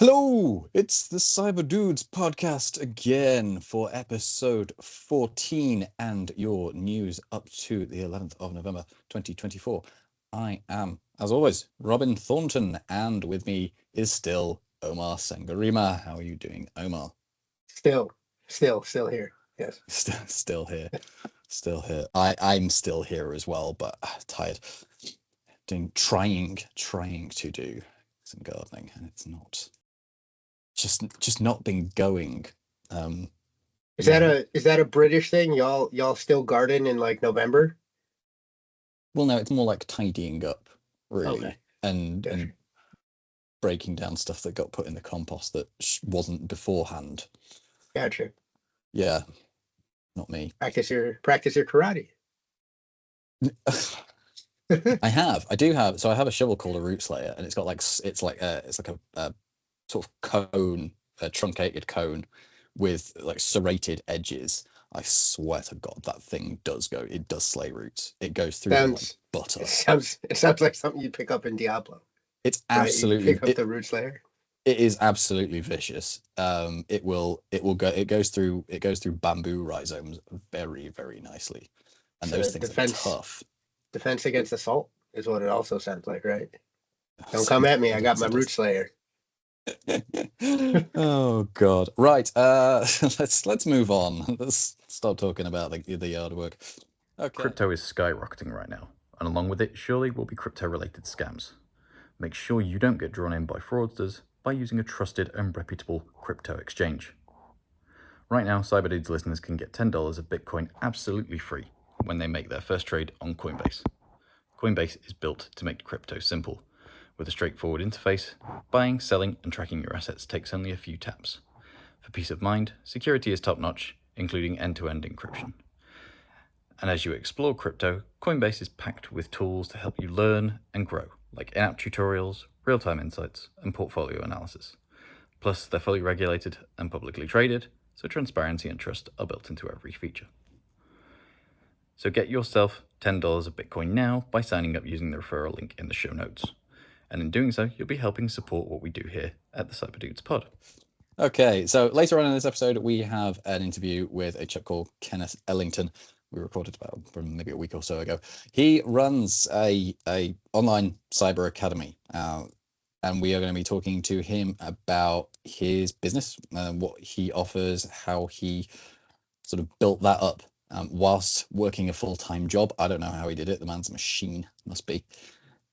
Hello, it's the CyberDudes podcast again for episode 14 and your news up to the 11th of November 2024. I am, as always, Robin Thornton, and with me is still Omar Sangarima. How are you doing, Omar? Still here. Yes. Still here. I'm still here as well, but tired. Trying to do some gardening, and it's not. Just not been going. Is that a British thing? Y'all still garden in like November? Well, no, it's more like tidying up, really, Okay. and breaking down stuff that got put in the compost that wasn't beforehand. Gotcha. Yeah, not me. Practice your karate. I do have. So I have a shovel called a root slayer, and it's got it's like a sort of cone, a truncated cone with like serrated edges. I swear to God, that thing does slay roots. It goes through them like butter. It sounds like something you pick up in Diablo. It's absolutely, right? You pick up the root slayer. It is absolutely vicious. It goes through bamboo rhizomes very, very nicely. And so those things are tough. Defense against assault is what it also sounds like, right? Don't come at me, I got my root slayer. Oh God! Right, let's move on. Let's start talking about the hard work. Okay. Crypto is skyrocketing right now, and along with it, surely will be crypto-related scams. Make sure you don't get drawn in by fraudsters by using a trusted and reputable crypto exchange. Right now, CyberDudes listeners can get $10 of Bitcoin absolutely free when they make their first trade on Coinbase. Coinbase is built to make crypto simple. With a straightforward interface, buying, selling, and tracking your assets takes only a few taps. For peace of mind, security is top-notch, including end-to-end encryption. And as you explore crypto, Coinbase is packed with tools to help you learn and grow, like in-app tutorials, real-time insights, and portfolio analysis. Plus, they're fully regulated and publicly traded, so transparency and trust are built into every feature. So get yourself $10 of Bitcoin now by signing up using the referral link in the show notes. And in doing so, you'll be helping support what we do here at the CyberDudes pod. Okay, so later on in this episode, we have an interview with a chap called Kenneth Ellington. We recorded about from maybe a week or so ago. He runs a online cyber academy, and we are going to be talking to him about his business, what he offers, how he sort of built that up whilst working a full-time job. I don't know how he did it. The man's a machine, must be.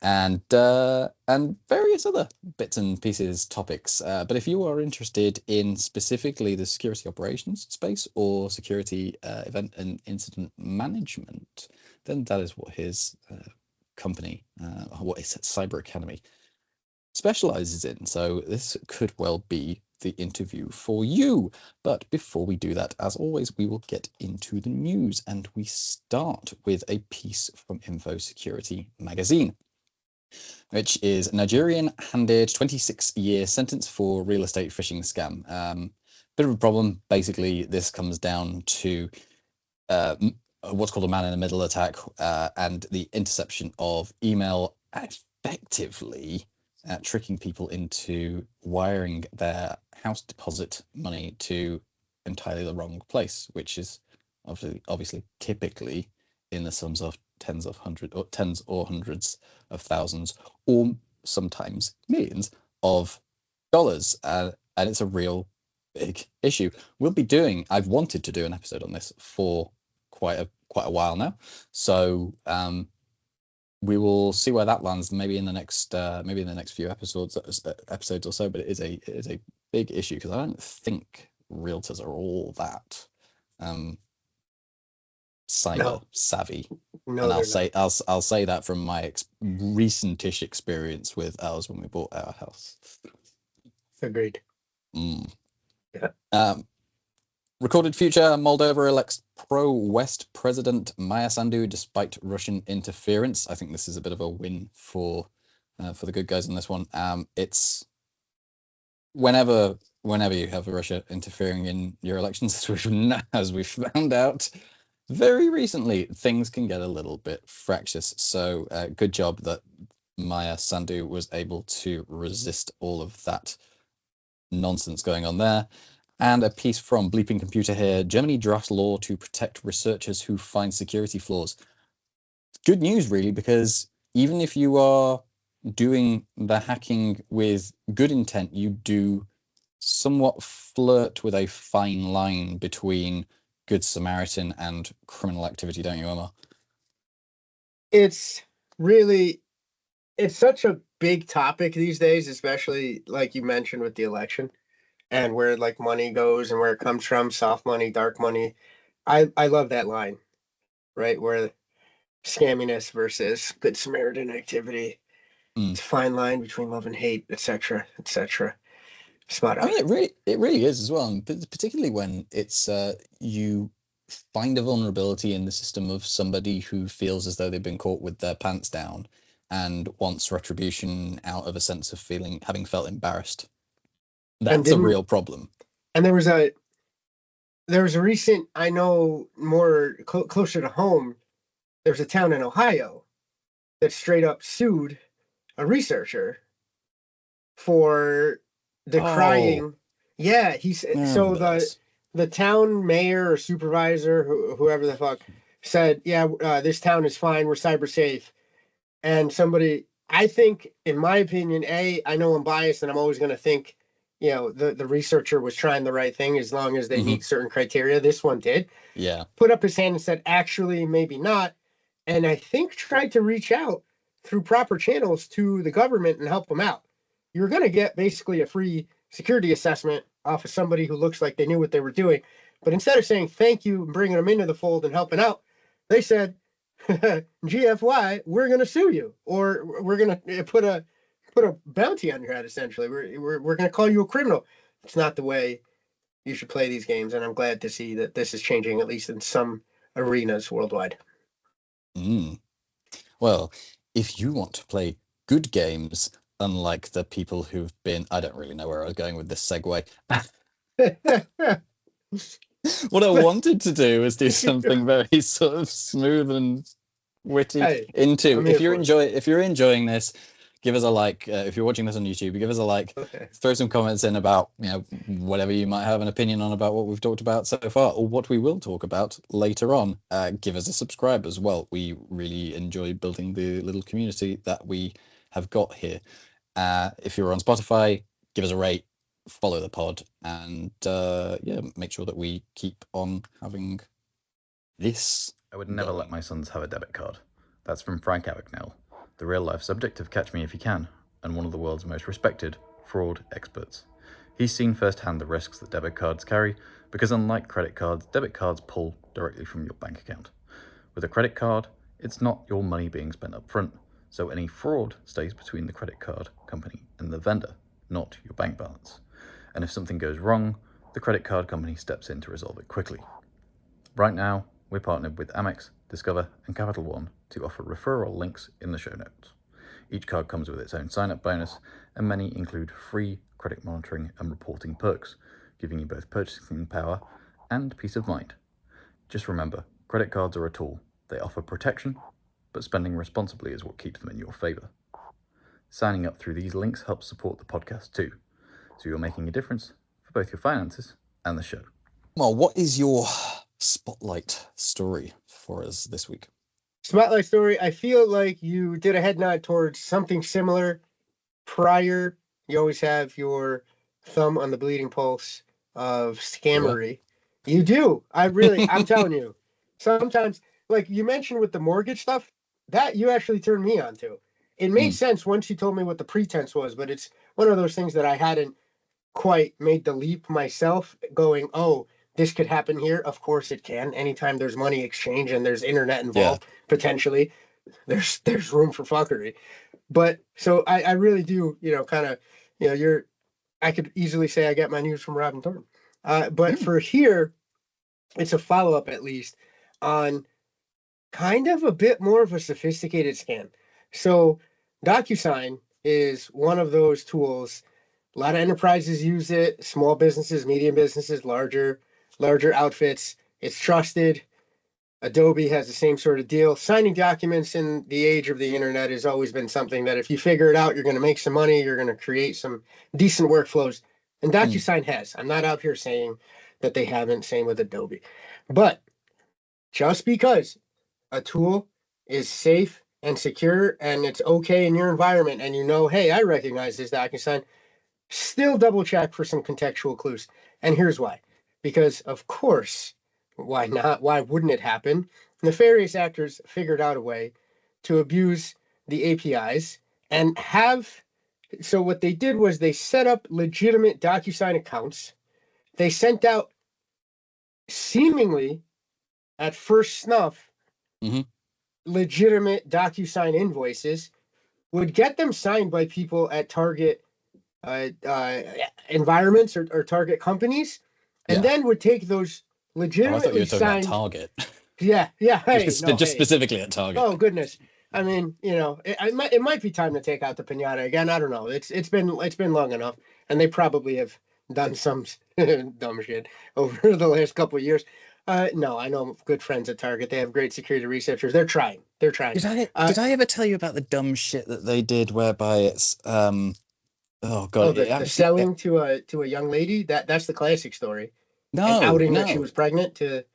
And various other bits and pieces, topics. But if you are interested in specifically the security operations space or security event and incident management, then that is what his company, what his Cyber Academy specializes in. So this could well be the interview for you. But before we do that, as always, we will get into the news, and we start with a piece from Info Security magazine, which is Nigerian handed 26-year sentence for real estate phishing scam. Bit of a problem. Basically, this comes down to what's called a man-in-the-middle attack and the interception of email, effectively tricking people into wiring their house deposit money to entirely the wrong place, which is obviously typically in the sums of tens or hundreds of thousands, or sometimes millions of dollars, and it's a real big issue. I've wanted to do an episode on this for quite a while now, so we will see where that lands. Maybe in the next few episodes or so. But it is a big issue because I don't think realtors are all that cyber savvy. No, and I'll say that from my recentish experience with ours when we bought our house. Agreed. Yeah. Recorded future: Moldova elects pro-West president Maya Sandu despite Russian interference. I think this is a bit of a win for the good guys in this one. It's whenever you have Russia interfering in your elections, as we've found out very recently, things can get a little bit fractious. So good job that Maya Sandu was able to resist all of that nonsense going on there. And a piece from Bleeping Computer here. Germany drafts law to protect researchers who find security flaws. Good news, really, because even if you are doing the hacking with good intent, you do somewhat flirt with a fine line between Good Samaritan and criminal activity, don't you, Omar? It's such a big topic these days, especially like you mentioned with the election and where like money goes and where it comes from, soft money, dark money. I love that line, right? Where scamminess versus Good Samaritan activity. It's a fine line between love and hate, etc., etc. Spot on. I mean, it really is as well, and particularly when it's you find a vulnerability in the system of somebody who feels as though they've been caught with their pants down and wants retribution out of a sense of having felt embarrassed. That's a real problem. And there was a recent, I know more closer to home, there's a town in Ohio that straight up sued a researcher for decrying. Yeah, the town mayor or supervisor, whoever the fuck, said, this town is fine, we're cyber safe. And somebody, I think, in my opinion, I know I'm biased and I'm always going to think, the researcher was trying the right thing as long as they meet certain criteria. This one did. Yeah. Put up his hand and said, actually, maybe not. And I think tried to reach out through proper channels to the government and help them out. You're going to get basically a free security assessment off of somebody who looks like they knew what they were doing. But instead of saying thank you and bringing them into the fold and helping out, they said, GFY, we're going to sue you, or we're going to put a bounty on your head, essentially. We're going to call you a criminal. It's not the way you should play these games, and I'm glad to see that this is changing, at least in some arenas worldwide. Well, if you want to play good games, unlike the people who've been... I don't really know where I was going with this segue. What I wanted to do was do something very sort of smooth and witty. If you're enjoying this, give us a like. If you're watching this on YouTube, give us a like. Okay. Throw some comments in about whatever you might have an opinion on about what we've talked about so far, or what we will talk about later on. Give us a subscribe as well. We really enjoy building the little community that we have got here. If you're on Spotify, give us a rate. Follow the pod, and make sure that we keep on having this. I would never let my sons have a debit card. That's from Frank Abagnale, the real-life subject of Catch Me If You Can, and one of the world's most respected fraud experts. He's seen firsthand the risks that debit cards carry, because unlike credit cards, debit cards pull directly from your bank account. With a credit card, it's not your money being spent up front, so any fraud stays between the credit card company and the vendor, not your bank balance. And if something goes wrong, the credit card company steps in to resolve it quickly. Right now, we're partnered with Amex, Discover, and Capital One to offer referral links in the show notes. Each card comes with its own sign-up bonus, and many include free credit monitoring and reporting perks, giving you both purchasing power and peace of mind. Just remember, credit cards are a tool. They offer protection, but spending responsibly is what keeps them in your favor. Signing up through these links helps support the podcast too, so you're making a difference for both your finances and the show. Well, what is your spotlight story for us this week? Spotlight story, I feel like you did a head nod towards something similar prior. You always have your thumb on the bleeding pulse of scammery. Yeah. You do. I'm telling you. Sometimes, like you mentioned with the mortgage stuff, that you actually turned me on to. It made sense once you told me what the pretense was, but it's one of those things that I hadn't quite made the leap myself, going, oh, this could happen here. Of course it can. Anytime there's money exchange and there's internet involved, potentially, there's room for fuckery. But so I really do, I could easily say I get my news from Robin Thornton. But for here, it's a follow-up at least on kind of a bit more of a sophisticated scam. So DocuSign is one of those tools. A lot of enterprises use it, small businesses, medium businesses, larger outfits. It's trusted. Adobe has the same sort of deal. Signing documents in the age of the internet has always been something that if you figure it out, you're going to make some money, you're going to create some decent workflows. And DocuSign has. I'm not out here saying that they haven't, same with Adobe. But just because a tool is safe and secure and it's okay in your environment and you know, hey, I recognize this DocuSign, still double check for some contextual clues. And here's why. Because of course, why not? Why wouldn't it happen? Nefarious actors figured out a way to abuse the APIs and so what they did was they set up legitimate DocuSign accounts. They sent out seemingly at first snuff legitimate DocuSign invoices, would get them signed by people at target environments or target companies, and then would take those Oh, I legitimately thought you were talking signed. about Target. Yeah. Hey, just no, hey. specifically at Target. Oh goodness. I mean, it might be time to take out the piñata again. I don't know. It's been long enough, and they probably have done some dumb shit over the last couple of years. No, I know good friends at Target. They have great security researchers. They're trying. Did I ever tell you about the dumb shit that they did whereby it's oh god, the selling to a young lady? That's the classic story. No, and outing that she was pregnant to.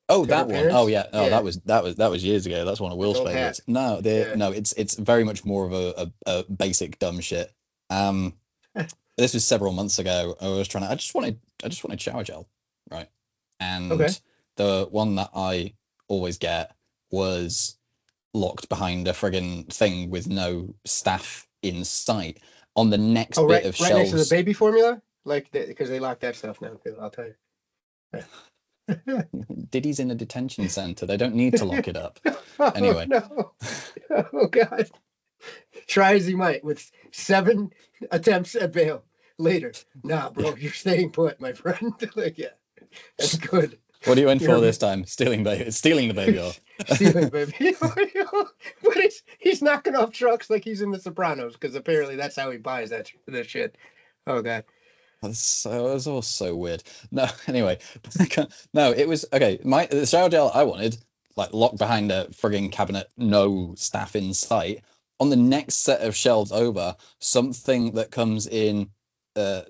Oh, to that her one. parents? Oh yeah. Oh, Yeah. that was years ago. That's one of Will's old hat. favorites. No, Yeah. no, it's very much more of a basic dumb shit. This was several months ago. I just wanted shower gel, right? And Okay. the one that I always get was locked behind a friggin' thing with no staff in sight. On the next bit right, of right shelves, next to the baby formula, because they lock that stuff now too. I'll tell you. Diddy's in a detention center. They don't need to lock it up. Oh, Anyway. no. Oh god. Try as he might with 7 attempts at bail later. Nah, bro, you're staying put, my friend. Like, yeah, that's good. What are you in for You're- this time? Stealing the baby off. Stealing, baby. But he's knocking off trucks like he's in The Sopranos, because apparently that's how he buys that shit. Oh god. It was all so weird. No, anyway, no, it was okay. The shower gel I wanted, like locked behind a frigging cabinet, no staff in sight. On the next set of shelves over, something that comes in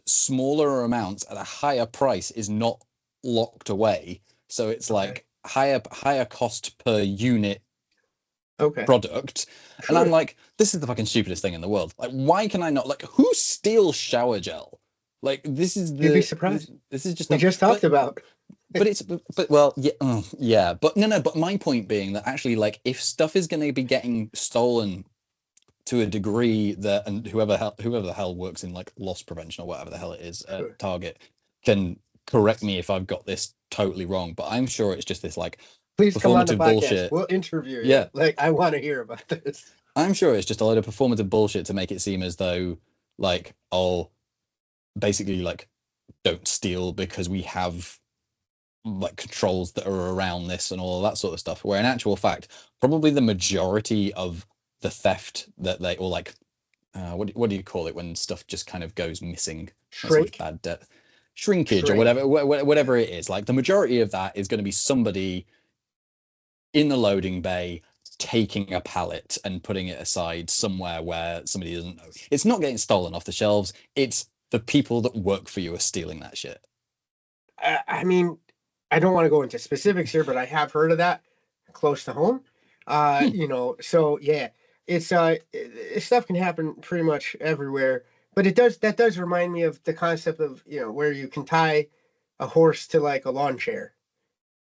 smaller amounts at a higher price is not locked away, so it's like higher cost per unit product. Sure. And I'm like, this is the fucking stupidest thing in the world. Like, why can I not, like, who steals shower gel? Like, this is You'd be surprised. This is just We just talked about. but well, yeah, but no, but my point being that actually, like, if stuff is going to be getting stolen to a degree that, and whoever the hell works in like loss prevention or whatever the hell it is at Target can correct me if I've got this totally wrong, but I'm sure it's just this like Please come on the performative podcast. bullshit. We'll interview you. Yeah. Like, I want to hear about this. I'm sure it's just a load of performative bullshit to make it seem as though, like, oh, basically, like, don't steal because we have, like, controls that are around this and all of that sort of stuff. Where in actual fact, probably the majority of the theft that they, or like, what do you call it when stuff just kind of goes missing? Shrink. Bad debt. Shrinkage or whatever it is. Like, the majority of that is going to be somebody in the loading bay taking a pallet and putting it aside somewhere where somebody doesn't know. It's not getting stolen off the shelves. It's the people that work for you are stealing that shit. I mean, I don't want to go into specifics here, but I have heard of that close to home. So yeah, it's stuff can happen pretty much everywhere. But that does remind me of the concept of, where you can tie a horse to like a lawn chair,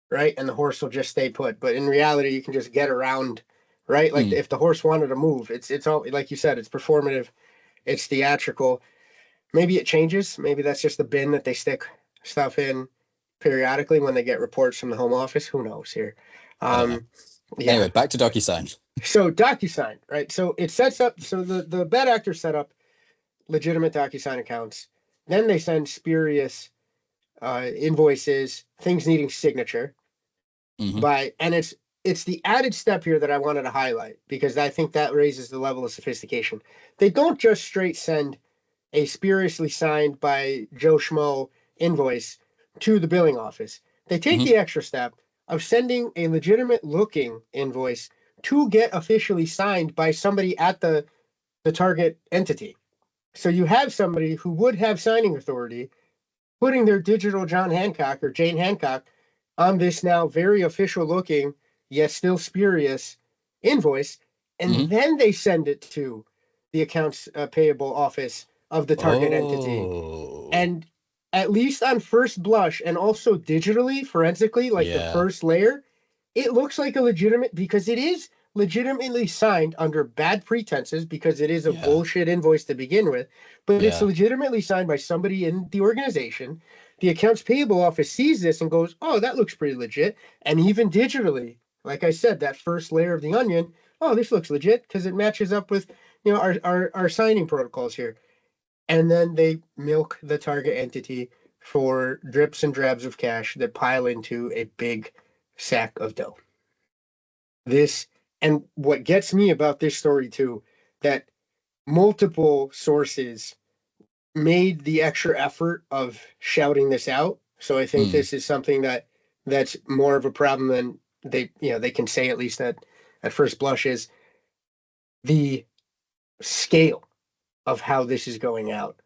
right? And the horse will just stay put. But in reality, you can just get around, right? Like if the horse wanted to move, it's all, like you said, it's performative, it's theatrical. Maybe it changes. Maybe that's just the bin that they stick stuff in periodically when they get reports from the home office. Who knows here? Yeah. Anyway, back to DocuSign. So DocuSign, right? So it sets up. So the bad actors set up legitimate DocuSign accounts. Then they send spurious invoices, things needing signature. And it's the added step here that I wanted to highlight, because I think that raises the level of sophistication. They don't just straight send a spuriously signed by Joe Schmo invoice to the billing office. They take the extra step of sending a legitimate looking invoice to get officially signed by somebody at the target entity. So you have somebody who would have signing authority putting their digital John Hancock or Jane Hancock on this now very official looking, yet still spurious invoice, and then they send it to the accounts payable office of the target entity. Oh. And at least on first blush, and also digitally, forensically, like the Yeah. first layer, it looks like a legitimate, because it is legitimately signed under bad pretenses, because it is a Yeah. bullshit invoice to begin with, but it's Yeah. legitimately signed by somebody in the organization. The accounts payable office sees this and goes, oh, that looks pretty legit. And even digitally, like I said, that first layer of the onion, oh, this looks legit because it matches up with, you know, our signing protocols here. And then they milk the target entity for drips and drabs of cash that pile into a big sack of dough. This, and what gets me about this story too, that multiple sources made the extra effort of shouting this out. So I think this is something that's more of a problem than they can say, at least at first blush, is the scale of how this is going out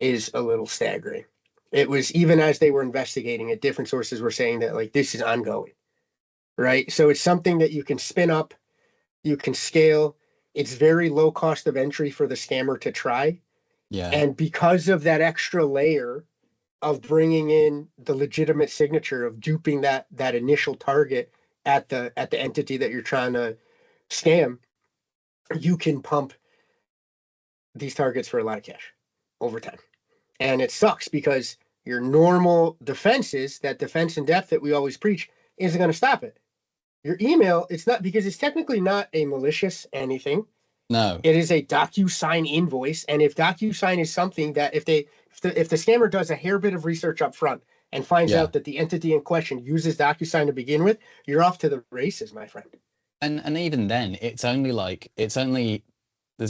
is a little staggering. It was, even as they were investigating it, different sources were saying that like this is ongoing, right? So it's something that you can spin up, you can scale. It's very low cost of entry for the scammer to try. Yeah. And because of that extra layer of bringing in the legitimate signature, of duping that initial target at the entity that you're trying to scam, you can pump these targets for a lot of cash over time. And it sucks because your normal defenses, that defense in depth that we always preach, isn't going to stop it. Your email, it's not, because it's technically not a malicious anything. No. It is a DocuSign invoice. And if DocuSign is something that if the scammer does a hair bit of research up front and finds out that the entity in question uses DocuSign to begin with, you're off to the races, my friend. And even then, there's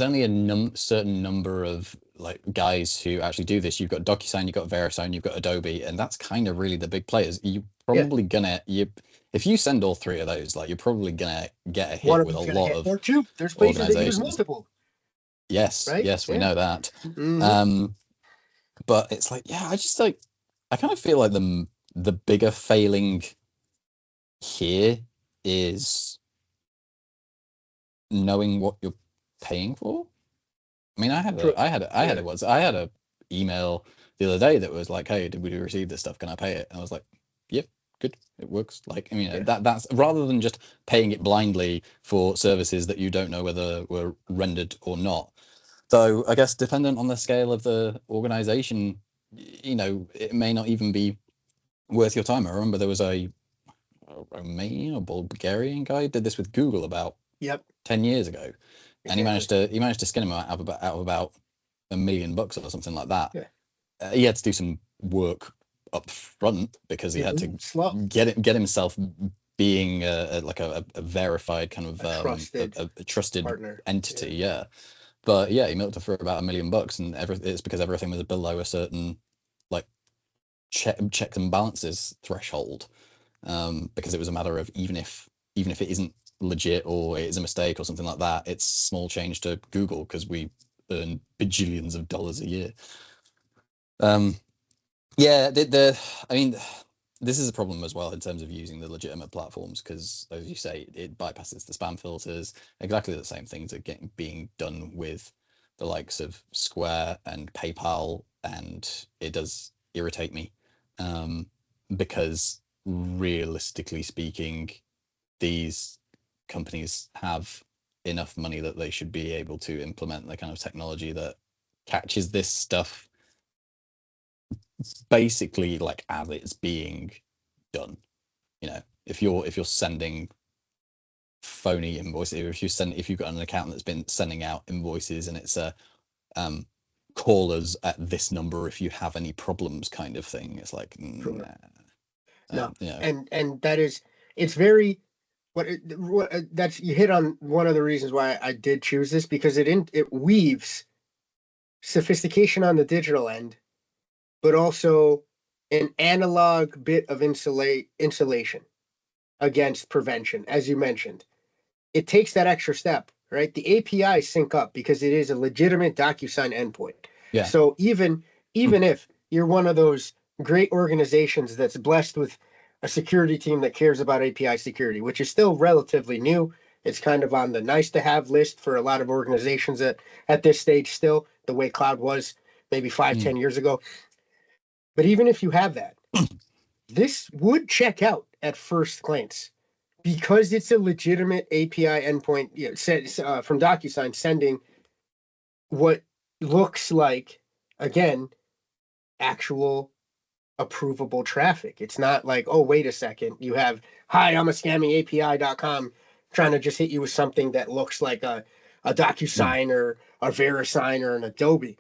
only a certain number of like guys who actually do this. You've got DocuSign, you've got VeriSign, you've got Adobe, and that's kind of really the big players. You're probably if you send all three of those, like you're probably gonna get a hit with a lot of, or two. There's places that use multiple. Yes, right? Yes, we know that. But it's like, I kind of feel like the bigger failing here is knowing what you're paying for. I mean, I had a email the other day that was like, hey, did we receive this stuff? Can I pay it? And I was like, yep, good, it works. Like, I mean, that's rather than just paying it blindly for services that you don't know whether were rendered or not. So I guess dependent on the scale of the organization, it may not even be worth your time. I remember there was a Romanian or Bulgarian guy did this with Google about 10 years ago. And he managed to skin him out of about $1 million or something like that. He had to do some work up front because he had to get himself being a verified kind of a trusted partner entity. But he milked it for about $1 million, and it's because everything was below a certain like checks and balances threshold. Because it was a matter of even if it isn't legit or it is a mistake or something like that, it's small change to Google because we earn bajillions of dollars a year. I mean, this is a problem as well in terms of using the legitimate platforms because, as you say, it bypasses the spam filters. Exactly the same things are being done with the likes of Square and PayPal, and it does irritate me because realistically speaking, these companies have enough money that they should be able to implement the kind of technology that catches this stuff basically like as it's being done. If you're sending phony invoices, if you've got an account that's been sending out invoices and it's a call us at this number if you have any problems kind of thing, it's like no. And that is, it's very that's, you hit on one of the reasons why I did choose this, because it weaves sophistication on the digital end, but also an analog bit of insulation against prevention, as you mentioned. It takes that extra step, right? The APIs sync up because it is a legitimate DocuSign endpoint. So even if you're one of those great organizations that's blessed with a security team that cares about API security, which is still relatively new. It's kind of on the nice to have list for a lot of organizations at this stage still, the way cloud was maybe 5-10 years ago. But even if you have that, this would check out at first glance because it's a legitimate API endpoint, from DocuSign sending what looks like, again, actual approvable traffic. It's not like, oh, wait a second, you have, hi, I'm a scamming API.com trying to just hit you with something that looks like a DocuSign or a VeriSign or an Adobe.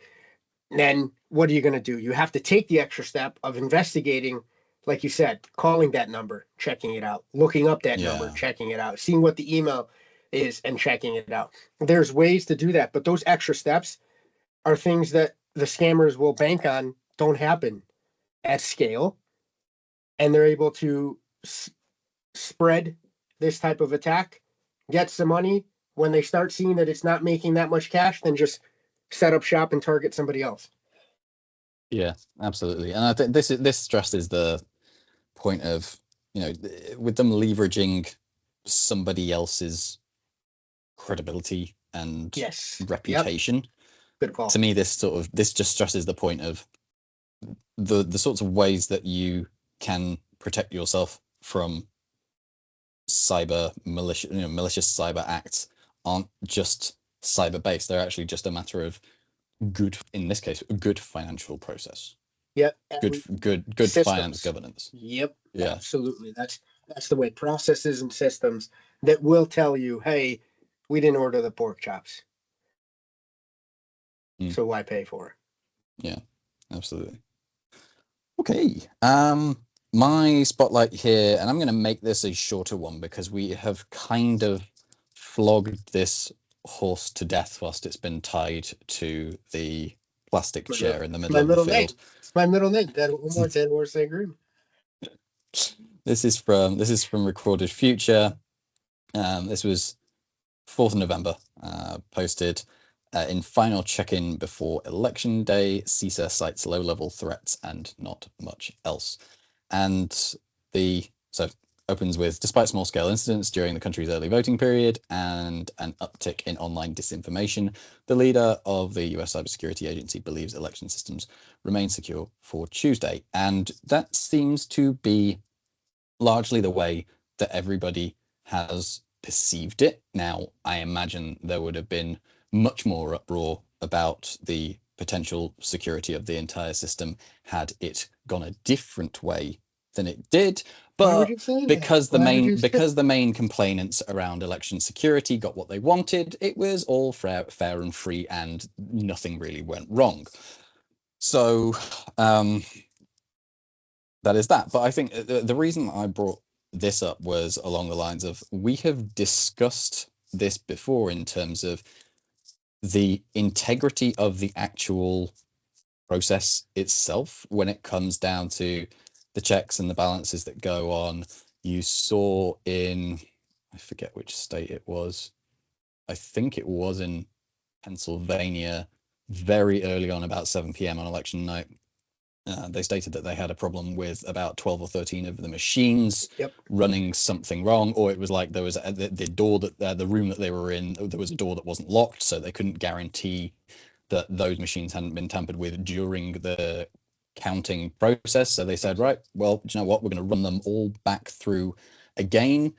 And then what are you going to do? You have to take the extra step of investigating, like you said, calling that number, checking it out, looking up that number, checking it out, seeing what the email is and checking it out. There's ways to do that, but those extra steps are things that the scammers will bank on don't happen at scale, and they're able to spread this type of attack, get some money. When they start seeing that it's not making that much cash, then just set up shop and target somebody else. Yeah, absolutely. And I think this stresses the point of, with them leveraging somebody else's credibility and reputation. Yep. Good call. To me, this just stresses the point of the sorts of ways that you can protect yourself from malicious cyber acts aren't just cyber based. They're actually just a matter of good, in this case, good financial process. Yep. Good systems. Finance governance. Yep. Yeah. Absolutely. That's the way, processes and systems that will tell you, hey, we didn't order the pork chops. So why pay for it? Yeah, absolutely. Okay. My spotlight here, and I'm going to make this a shorter one because we have kind of flogged this horse to death whilst it's been tied to the plastic chair in the middle of the field. It's my middle name. Dead Horse Agreement. This is from Recorded Future. This was 4th of November, posted in final check-in before Election Day. CISA cites low-level threats and not much else. And opens with, despite small-scale incidents during the country's early voting period and an uptick in online disinformation, the leader of the US Cybersecurity Agency believes election systems remain secure for Tuesday. And that seems to be largely the way that everybody has perceived it. Now, I imagine there would have been much more uproar about the potential security of the entire system had it gone a different way than it did. But because the main complainants around election security got what they wanted, it was all fair and free, and nothing really went wrong. So that is that. But I think the reason I brought this up was along the lines of, we have discussed this before in terms of the integrity of the actual process itself when it comes down to the checks and the balances that go on. You saw in, I forget which state it was, I think it was in Pennsylvania, very early on, about 7 p.m. on election night. They stated that they had a problem with about 12 or 13 of the machines running something wrong, or it was like there was the door that the room that they were in, there was a door that wasn't locked, so they couldn't guarantee that those machines hadn't been tampered with during the counting process. So they said, right, well, do you know what, we're going to run them all back through again,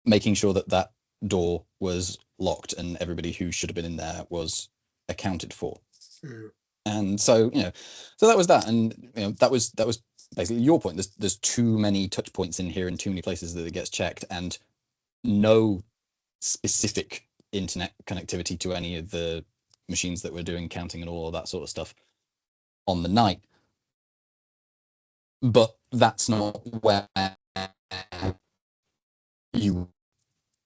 making sure that that door was locked and everybody who should have been in there was accounted for. And so, so that was that. And that was basically your point. There's too many touch points in here and too many places that it gets checked, and no specific internet connectivity to any of the machines that were doing counting and all of that sort of stuff on the night. But that's not where you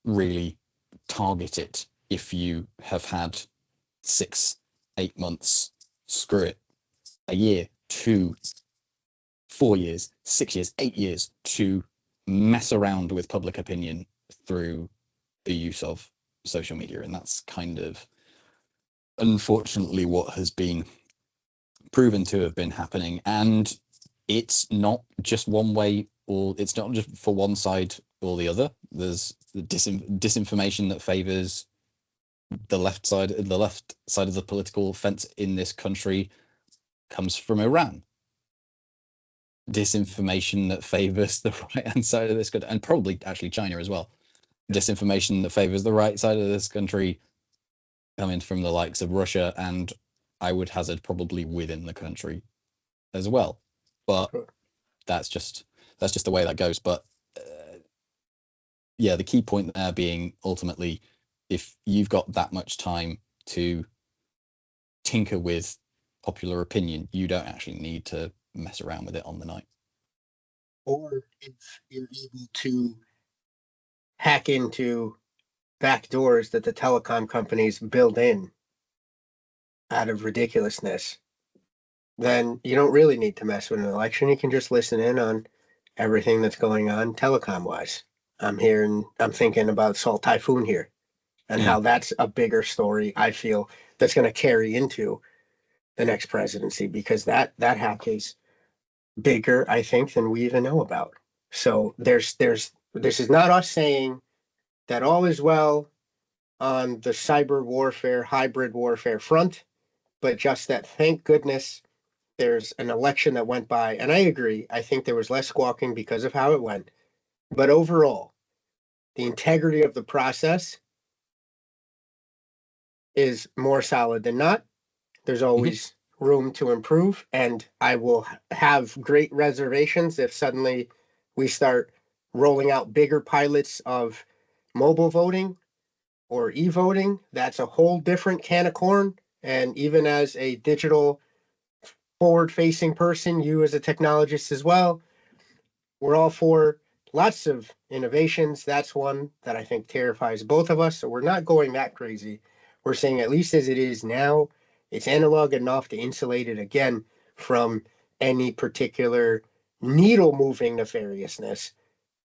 really target it. If you have had 6-8 months, screw it, a year, 2, 4 years, 6 years, 8 years to mess around with public opinion through the use of social media. And that's kind of unfortunately what has been proven to have been happening. And it's not just one way, or it's not just for one side or the other. There's the disinformation that favors the left side of the political fence in this country comes from Iran. Disinformation that favors the right hand side of this country, and probably actually China as well. Disinformation that favors the right side of this country coming from the likes of Russia, and I would hazard probably within the country as well. But that's just the way that goes. But yeah, the key point there being ultimately, if you've got that much time to tinker with popular opinion, you don't actually need to mess around with it on the night. Or if you're able to hack into back doors that the telecom companies build in out of ridiculousness, then you don't really need to mess with an election. You can just listen in on everything that's going on telecom wise. I'm thinking about Salt Typhoon here and how that's a bigger story, I feel, that's going to carry into the next presidency, because that hack is bigger, I think, than we even know about. So this is not us saying that all is well on the cyber warfare, hybrid warfare front, but just that, thank goodness, there's an election that went by. And I agree, I think there was less squawking because of how it went. But overall, the integrity of the process is more solid than not. There's always room to improve, and I will have great reservations if suddenly we start rolling out bigger pilots of mobile voting or e-voting. That's a whole different can of corn. And even as a digital forward-facing person, you as a technologist as well, we're all for lots of innovations. That's one that I think terrifies both of us. So we're not going that crazy. We're saying, at least as it is now, it's analog enough to insulate it again from any particular needle-moving nefariousness.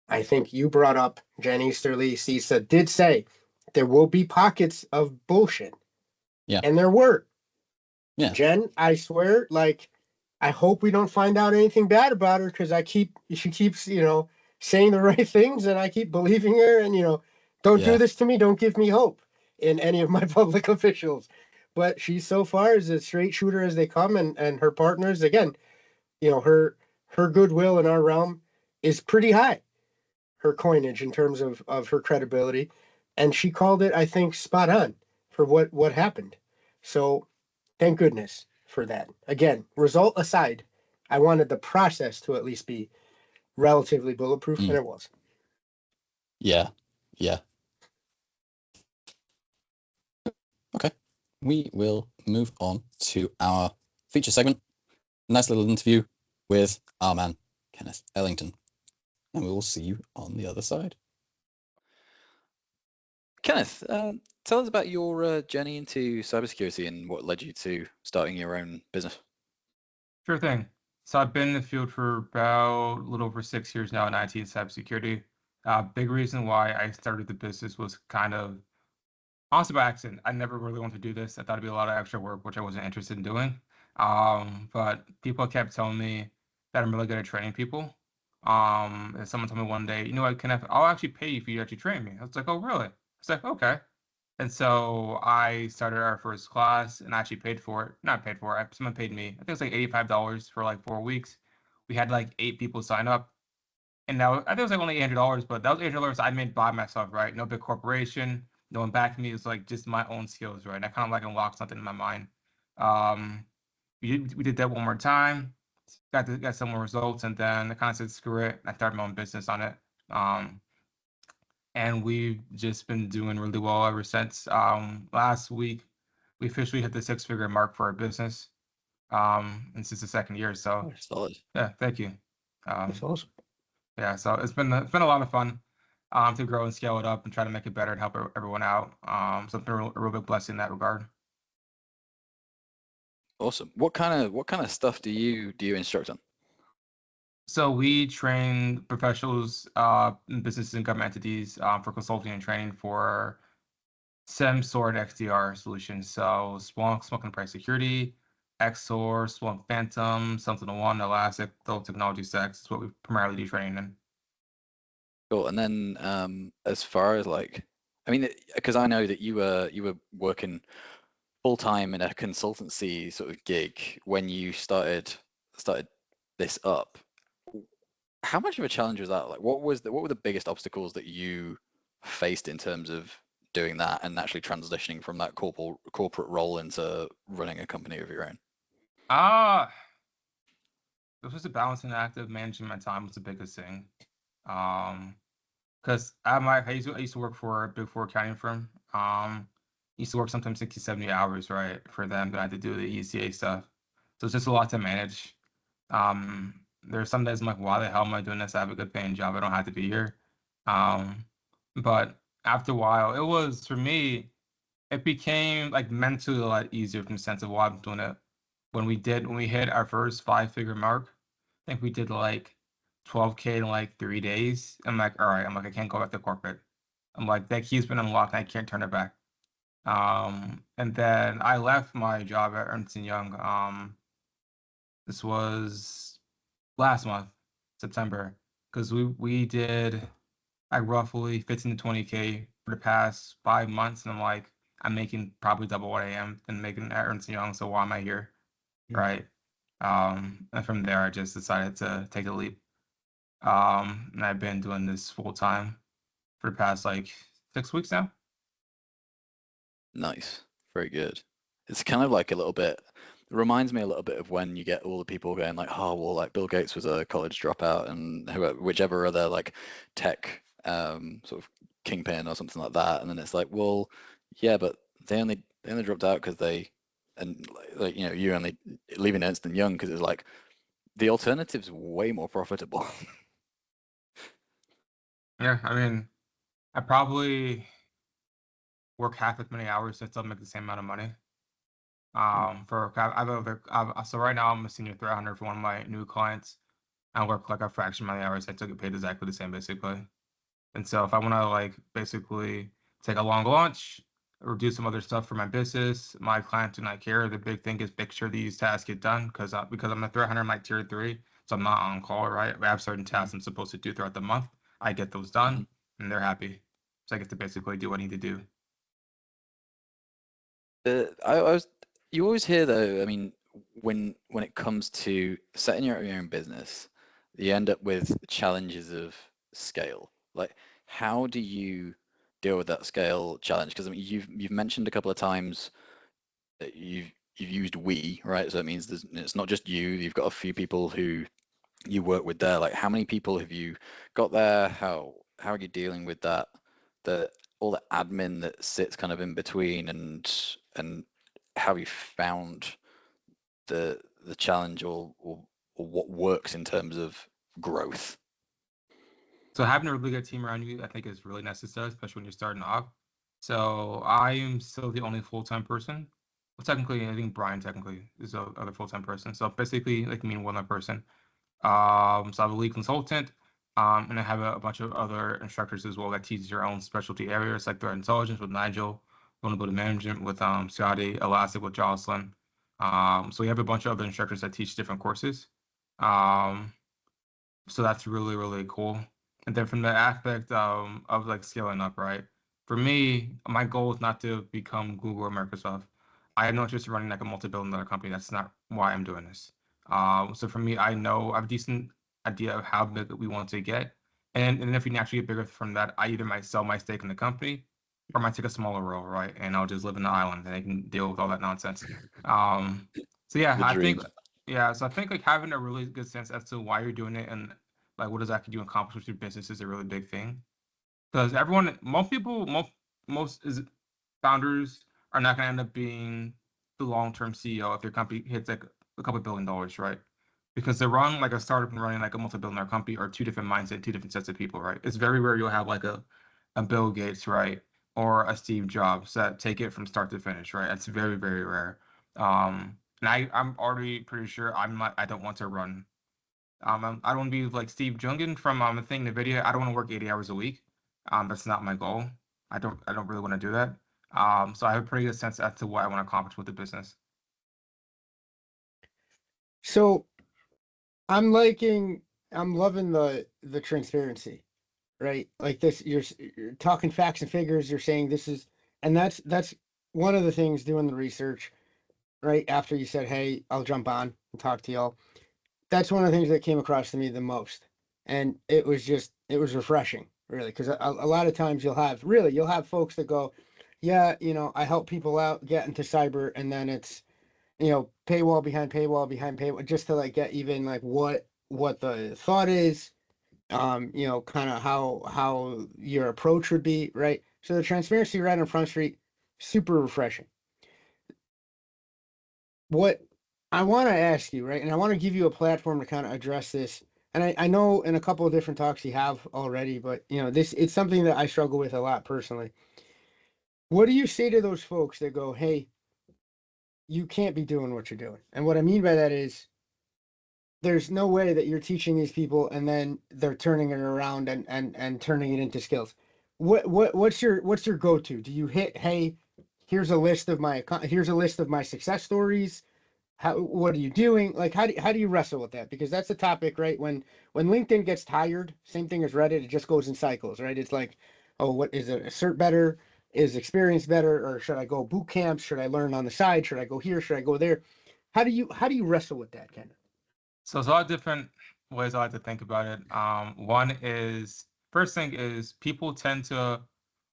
I think you brought up Jen Easterly. CISA did say there will be pockets of bullshit. Yeah. And there were. Yeah. Jen, I swear, like, I hope we don't find out anything bad about her, because she keeps, saying the right things, and I keep believing her, and, don't do this to me. Don't give me hope in any of my public officials. But she so far is as straight shooter as they come, and her partners, again, her goodwill in our realm is pretty high, her coinage in terms of her credibility. And she called it, I think, spot on for what happened. So thank goodness for that. Again, result aside, I wanted the process to at least be relatively bulletproof, and it was. Yeah. Okay. We will move on to our feature segment. Nice little interview with our man, Kenneth Ellington. And we will see you on the other side. Kenneth, tell us about your journey into cybersecurity and what led you to starting your own business. Sure thing. So I've been in the field for about a little over 6 years now in IT and cybersecurity. Big reason why I started the business was kind of honestly by accident. I never really wanted to do this. I thought it'd be a lot of extra work, which I wasn't interested in doing. But people kept telling me that I'm really good at training people. And someone told me one day, you know what, Kenneth, I'll actually pay you for you to actually train me. I was like, oh, really? I was like, okay. And so I started our first class and actually paid for it. Not paid for it. Someone paid me. I think it was like $85 for like 4 weeks. We had like 8 people sign up. And now I think it was like only $800, but that was $800 I made by myself, right? No big corporation, no one backing me. It was like just my own skills, right? And I kind of like unlocked something in my mind. We did that one more time, got some more results, and then I kind of said screw it. I started my own business on it. And we've just been doing really well ever since. Last week, we officially hit the 6-figure mark for our business. And since the second year, so solid. Yeah, thank you. That's awesome. Yeah, so it's been a lot of fun to grow and scale it up and try to make it better and help everyone out. So it's been a real big blessing in that regard. Awesome. What kind of stuff do you instruct on? So we train professionals, businesses and government entities for consulting and training for SIEM, SOAR, and XDR solutions. So small enterprise security, XOR, Splunk Phantom, Sentinel-1, Elastic, those technology stacks is what we primarily do training in. Cool. And then as far as like, I mean, because I know that you were working full time in a consultancy sort of gig when you started this up. How much of a challenge was that? Like, what were the biggest obstacles that you faced in terms of doing that and actually transitioning from that corporate role into running a company of your own? This was a balancing act of managing my time was the biggest thing. Because I used to work for a Big Four accounting firm. Used to work sometimes 60, 70 hours, right, for them. But I had to do the ECA stuff. So it's just a lot to manage. There's some days I'm like, why the hell am I doing this? I have a good paying job. I don't have to be here. But after a while, it was, for me, it became like mentally a lot easier from the sense of why I'm doing it. When we hit our first 5-figure mark, I think we did like 12K in like 3 days. I'm like, all right, I can't go back to corporate. I'm like, that key's been unlocked, I can't turn it back. And then I left my job at Ernst & Young. This was last month, September, because we did like roughly 15 to 20K for the past 5 months, and I'm like, I'm making probably double what I am than making at Ernst & Young, so why am I here, right? And from there, I just decided to take a leap. And I've been doing this full time for the past like 6 weeks now. Nice, very good. It's kind of like a little bit, it reminds me a little bit of when you get all the people going like, oh, well, like Bill Gates was a college dropout and whichever other like tech sort of kingpin or something like that. And then it's like, well, yeah, but they only dropped out because like, you know, you only leaving Ernst & Young because it's like the alternative's way more profitable. Yeah, I mean, I probably work half as many hours and still make the same amount of money. So right now I'm a senior threat hunter for one of my new clients. I work like a fraction of my hours. I took it paid exactly the same, basically. And so if I want to like basically take a long lunch or do some other stuff for my business, my clients do not care. The big thing is make sure these tasks get done because I'm a threat hunter, I'm like tier 3, so I'm not on call, right? I have certain tasks I'm supposed to do throughout the month. I get those done, and they're happy. So I get to basically do what I need to do. You always hear though, I mean, when it comes to setting your own business, you end up with challenges of scale. Like, how do you deal with that scale challenge? Because I mean, you've mentioned a couple of times that you've used we, right? So it means it's not just you. You've got a few people who you work with there. Like, how many people have you got there? How are you dealing with that? All the admin that sits kind of in between, and how have you found the challenge or what works in terms of growth? So having a really good team around you, I think, is really necessary, especially when you're starting off. So I am still the only full-time person. Well, technically, I think Brian technically is the other full-time person. So basically, like me and one other person. So I have a lead consultant, and I have a bunch of other instructors as well that teach their own specialty areas, like threat intelligence with Nigel, vulnerability management with Scotty, Elastic with Jocelyn. So we have a bunch of other instructors that teach different courses. So that's really, really cool. And then from the aspect of like scaling up, right? For me, my goal is not to become Google or Microsoft. I have no interest in running like a multi-billion-dollar company. That's not why I'm doing this. So for me, I have a decent idea of how big we want to get. And if we can actually get bigger from that, I either might sell my stake in the company or I might take a smaller role, right? And I'll just live in the island and I can deal with all that nonsense. So yeah, I think like having a really good sense as to why you're doing it and like what exactly you accomplish with your business is a really big thing. Because most founders are not going to end up being the long-term CEO if their company hits like a couple $1 billion, right? Because to run like a startup and running like a multi-billion-dollar company are two different mindsets, two different sets of people, right? It's very rare you'll have like a Bill Gates, right, or a Steve Jobs that take it from start to finish, right? It's very, very rare. And I'm already pretty sure I don't want to run. I don't want to be like Steve Jungen from a thing NVIDIA. I don't want to work 80 hours a week. That's not my goal. I don't really want to do that. So I have a pretty good sense as to what I want to accomplish with the business. So I'm loving the transparency, right? Like this, you're talking facts and figures. You're saying this is, and that's one of the things doing the research, right? After you said, "Hey, I'll jump on and talk to y'all." That's one of the things that came across to me the most, and it was refreshing, really, because a lot of times you'll have folks that go, "Yeah, I help people out get into cyber," and then it's paywall behind paywall behind paywall, just to like get even like what the thought is, kind of how your approach would be, right? So the transparency right on Front Street, super refreshing. What I want to ask you, right, and I want to give you a platform to kind of address this, and I know in a couple of different talks you have already, but it's something that I struggle with a lot personally. What do you say to those folks that go, "Hey, you can't be doing what you're doing"? And what I mean by that is, there's no way that you're teaching these people and then they're turning it around and turning it into skills. What's your go-to? Do you hit, "Hey, here's a list of my success stories"? What are you doing? Like, how do you wrestle with that? Because that's a topic, right? When LinkedIn gets tired, same thing as Reddit, it just goes in cycles, right? It's like, oh, what is it? Cert better? Is experience better? Or should I go boot camps? Should I learn on the side? Should I go here? Should I go there? How do you wrestle with that, Ken? So there's a lot of different ways I like to think about it. First thing is people tend to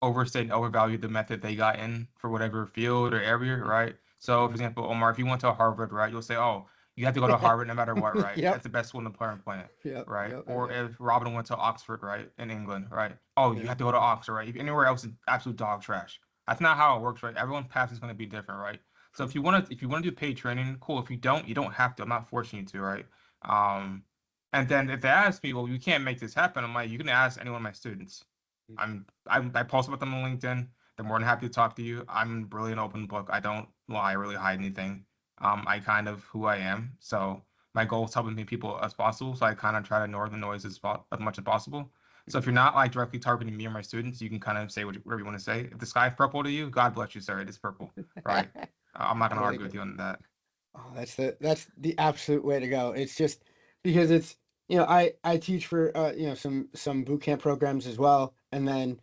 overstate and overvalue the method they got in for whatever field or area, right? So, for example, Omar, if you went to Harvard, right, you'll say, oh, you have to go to Harvard no matter what, right? Yep. That's the best school on the planet, Yep, right? yep, Or yep. if Robin went to Oxford, right, in England, right? Oh, you have to go to Oxford, right? If anywhere else is absolute dog trash. That's not how it works, right? Everyone's path is going to be different, right? So if you want to do paid training, cool. If you don't, you don't have to. I'm not forcing you to, right? And then if they ask me, well, you can't make this happen, I'm like, you can ask any one of my students. I post about them on LinkedIn. They're more than happy to talk to you. I'm really an open book. I don't lie, really hide anything. I kind of who I am. So my goal is helping as many people as possible. So I kind of try to ignore the noise as much as possible. So if you're not like directly targeting me or my students, you can kind of say whatever you want to say. If the sky's purple to you, God bless you, sir. It is purple, right? I'm not going to argue with you on that. Oh, that's the absolute way to go. It's just because it's I teach for some boot camp programs as well, and then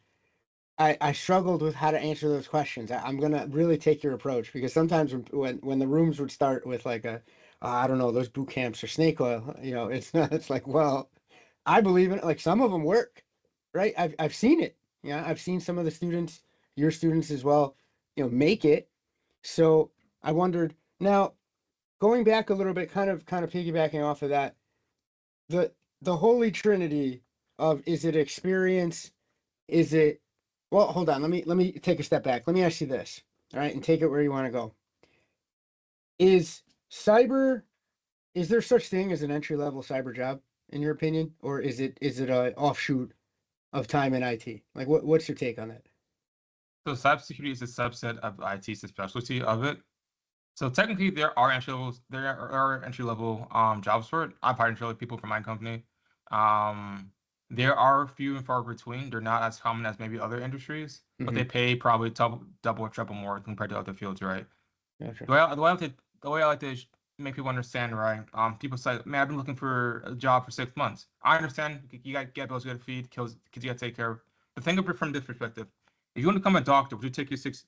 I struggled with how to answer those questions. I'm gonna really take your approach, because sometimes when the rooms would start with like I don't know, those boot camps are snake oil, it's like, well, I believe in it. Like, some of them work, right? I've seen it. I've seen some of the students, your students as well, make it. So I wondered, now, going back a little bit, kind of piggybacking off of that, the holy trinity of, is it experience? Is it, well, hold on, let me take a step back. Let me ask you this, all right, and take it where you want to go. Is there such thing as an entry-level cyber job, in your opinion, or is it a offshoot of time in IT? Like, what's your take on that? So cybersecurity is a subset of IT, it's a specialty of it. So technically, there are entry level jobs for it. I've hired entry-level people for my company. There are few and far between. They're not as common as maybe other industries, but they pay probably double or triple more compared to other fields, right? Gotcha. The way I like to make people understand, right? People say, man, I've been looking for a job for 6 months. I understand you got to get bills, you got to feed, kids you got to take care of. But think of it from this perspective. If you want to become a doctor, would it take you 6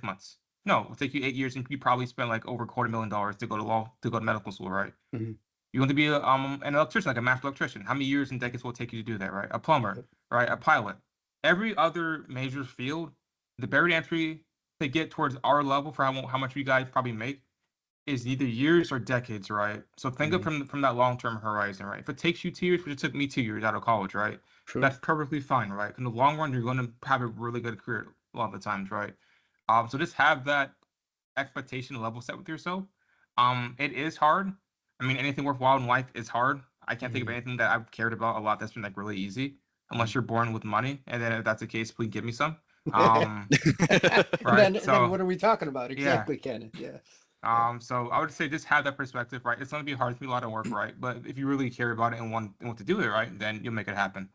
months? No, it'll take you 8 years, and you probably spend like over $250,000 to go to medical school, right? You want to be an electrician, like a master electrician. How many years and decades will it take you to do that, right? A plumber, right? A pilot. Every other major field, the barrier to entry to get towards our level for how much you guys probably make is either years or decades, right? So think of from that long-term horizon, right? If it takes you 2 years, which it took me 2 years out of college, right? True. That's perfectly fine, right? In the long run, you're going to have a really good career a lot of the times, right? So just have that expectation level set with yourself. It is hard. I mean, anything worthwhile in life is hard. I can't think of anything that I've cared about a lot that's been like really easy, unless you're born with money. And then if that's the case, please give me some. Right. Then what are we talking about exactly, Kenneth? Yeah. So I would say just have that perspective, right? It's going to be hard. It's going to be a lot of work, right? But if you really care about it and want to do it, right, then you'll make it happen.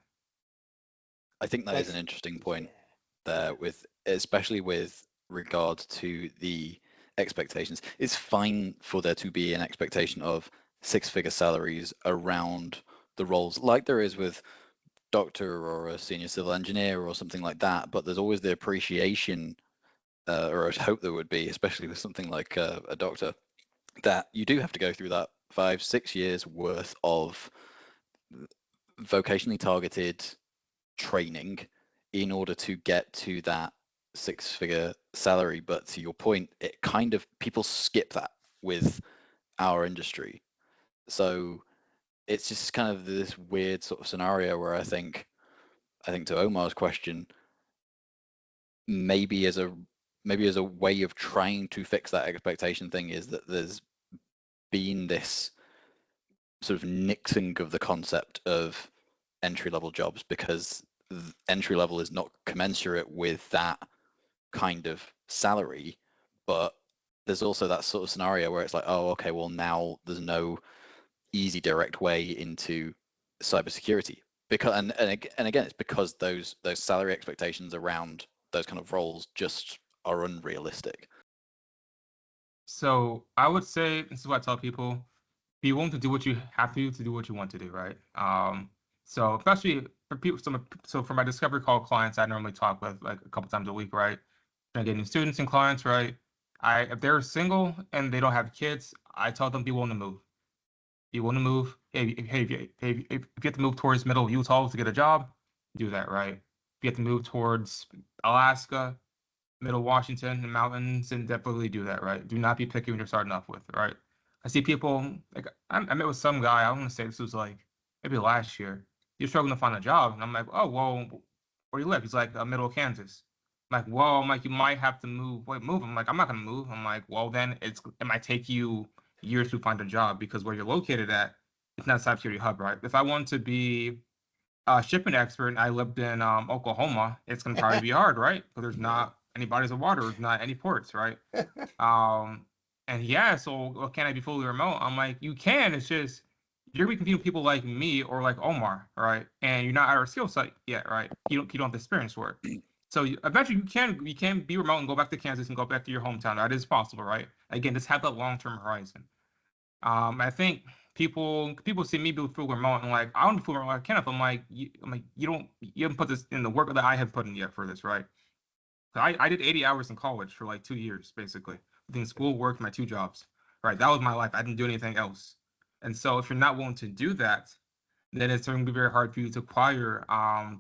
I think that is an interesting point there, especially with regard to the expectations. It's fine for there to be an expectation of six-figure salaries around the roles, like there is with doctor or a senior civil engineer or something like that. But there's always the appreciation, or I'd hope there would be, especially with something like a doctor, that you do have to go through that 5-6 years worth of vocationally targeted training in order to get to that six-figure salary. But to your point, it kind of, people skip that with our industry. So it's just kind of this weird sort of scenario where I think to Omar's question, maybe as a way of trying to fix that expectation thing, is that there's been this sort of nixing of the concept of entry-level jobs, because entry level is not commensurate with that kind of salary. But there's also that sort of scenario where it's like, oh, okay, well, now there's no easy direct way into cybersecurity, because and again, it's because those salary expectations around those kind of roles just are unrealistic. So I would say, this is what I tell people: be willing to do what you have to do what you want to do, right? So especially for people, so for my discovery call clients, I normally talk with like a couple times a week, right? Trying to get new students and clients, right? If they're single and they don't have kids, I tell them be willing to move. Be willing to move. Hey, if you have to move towards middle Utah to get a job, do that, right? If you have to move towards Alaska, middle Washington, and mountains, and definitely do that, right? Do not be picky when you're starting off with, right? I see people, like, I met with some guy, I want to say this was like maybe last year. He was struggling to find a job. And I'm like, oh, well, where do you live? He's like, middle of Kansas. I'm like, well, I'm like, you might have to move. Wait, move. I'm like, I'm not going to move. I'm like, well, then it might take you years to find a job, because where you're located at, it's not a cybersecurity hub, right? If I want to be a shipping expert and I lived in Oklahoma, it's going to probably be hard, right? Because there's not any bodies of water, there's not any ports, right? And yeah, so well, can I be fully remote? I'm like, you can. It's just you're gonna be competing with people like me or like Omar, right? And you're not at our skill set yet, right? You don't have the experience for it. So eventually you can be remote and go back to Kansas and go back to your hometown. That is possible, right? Again, just have that long-term horizon. I think people see me be full remote and like, I want to be full remote like Kenneth. I'm like, you haven't put this in the work that I have put in yet for this, right? I did 80 hours in college for like 2 years, basically, between school, work, my 2 jobs. Right, that was my life. I didn't do anything else. And so, if you're not willing to do that, then it's going to be very hard for you to acquire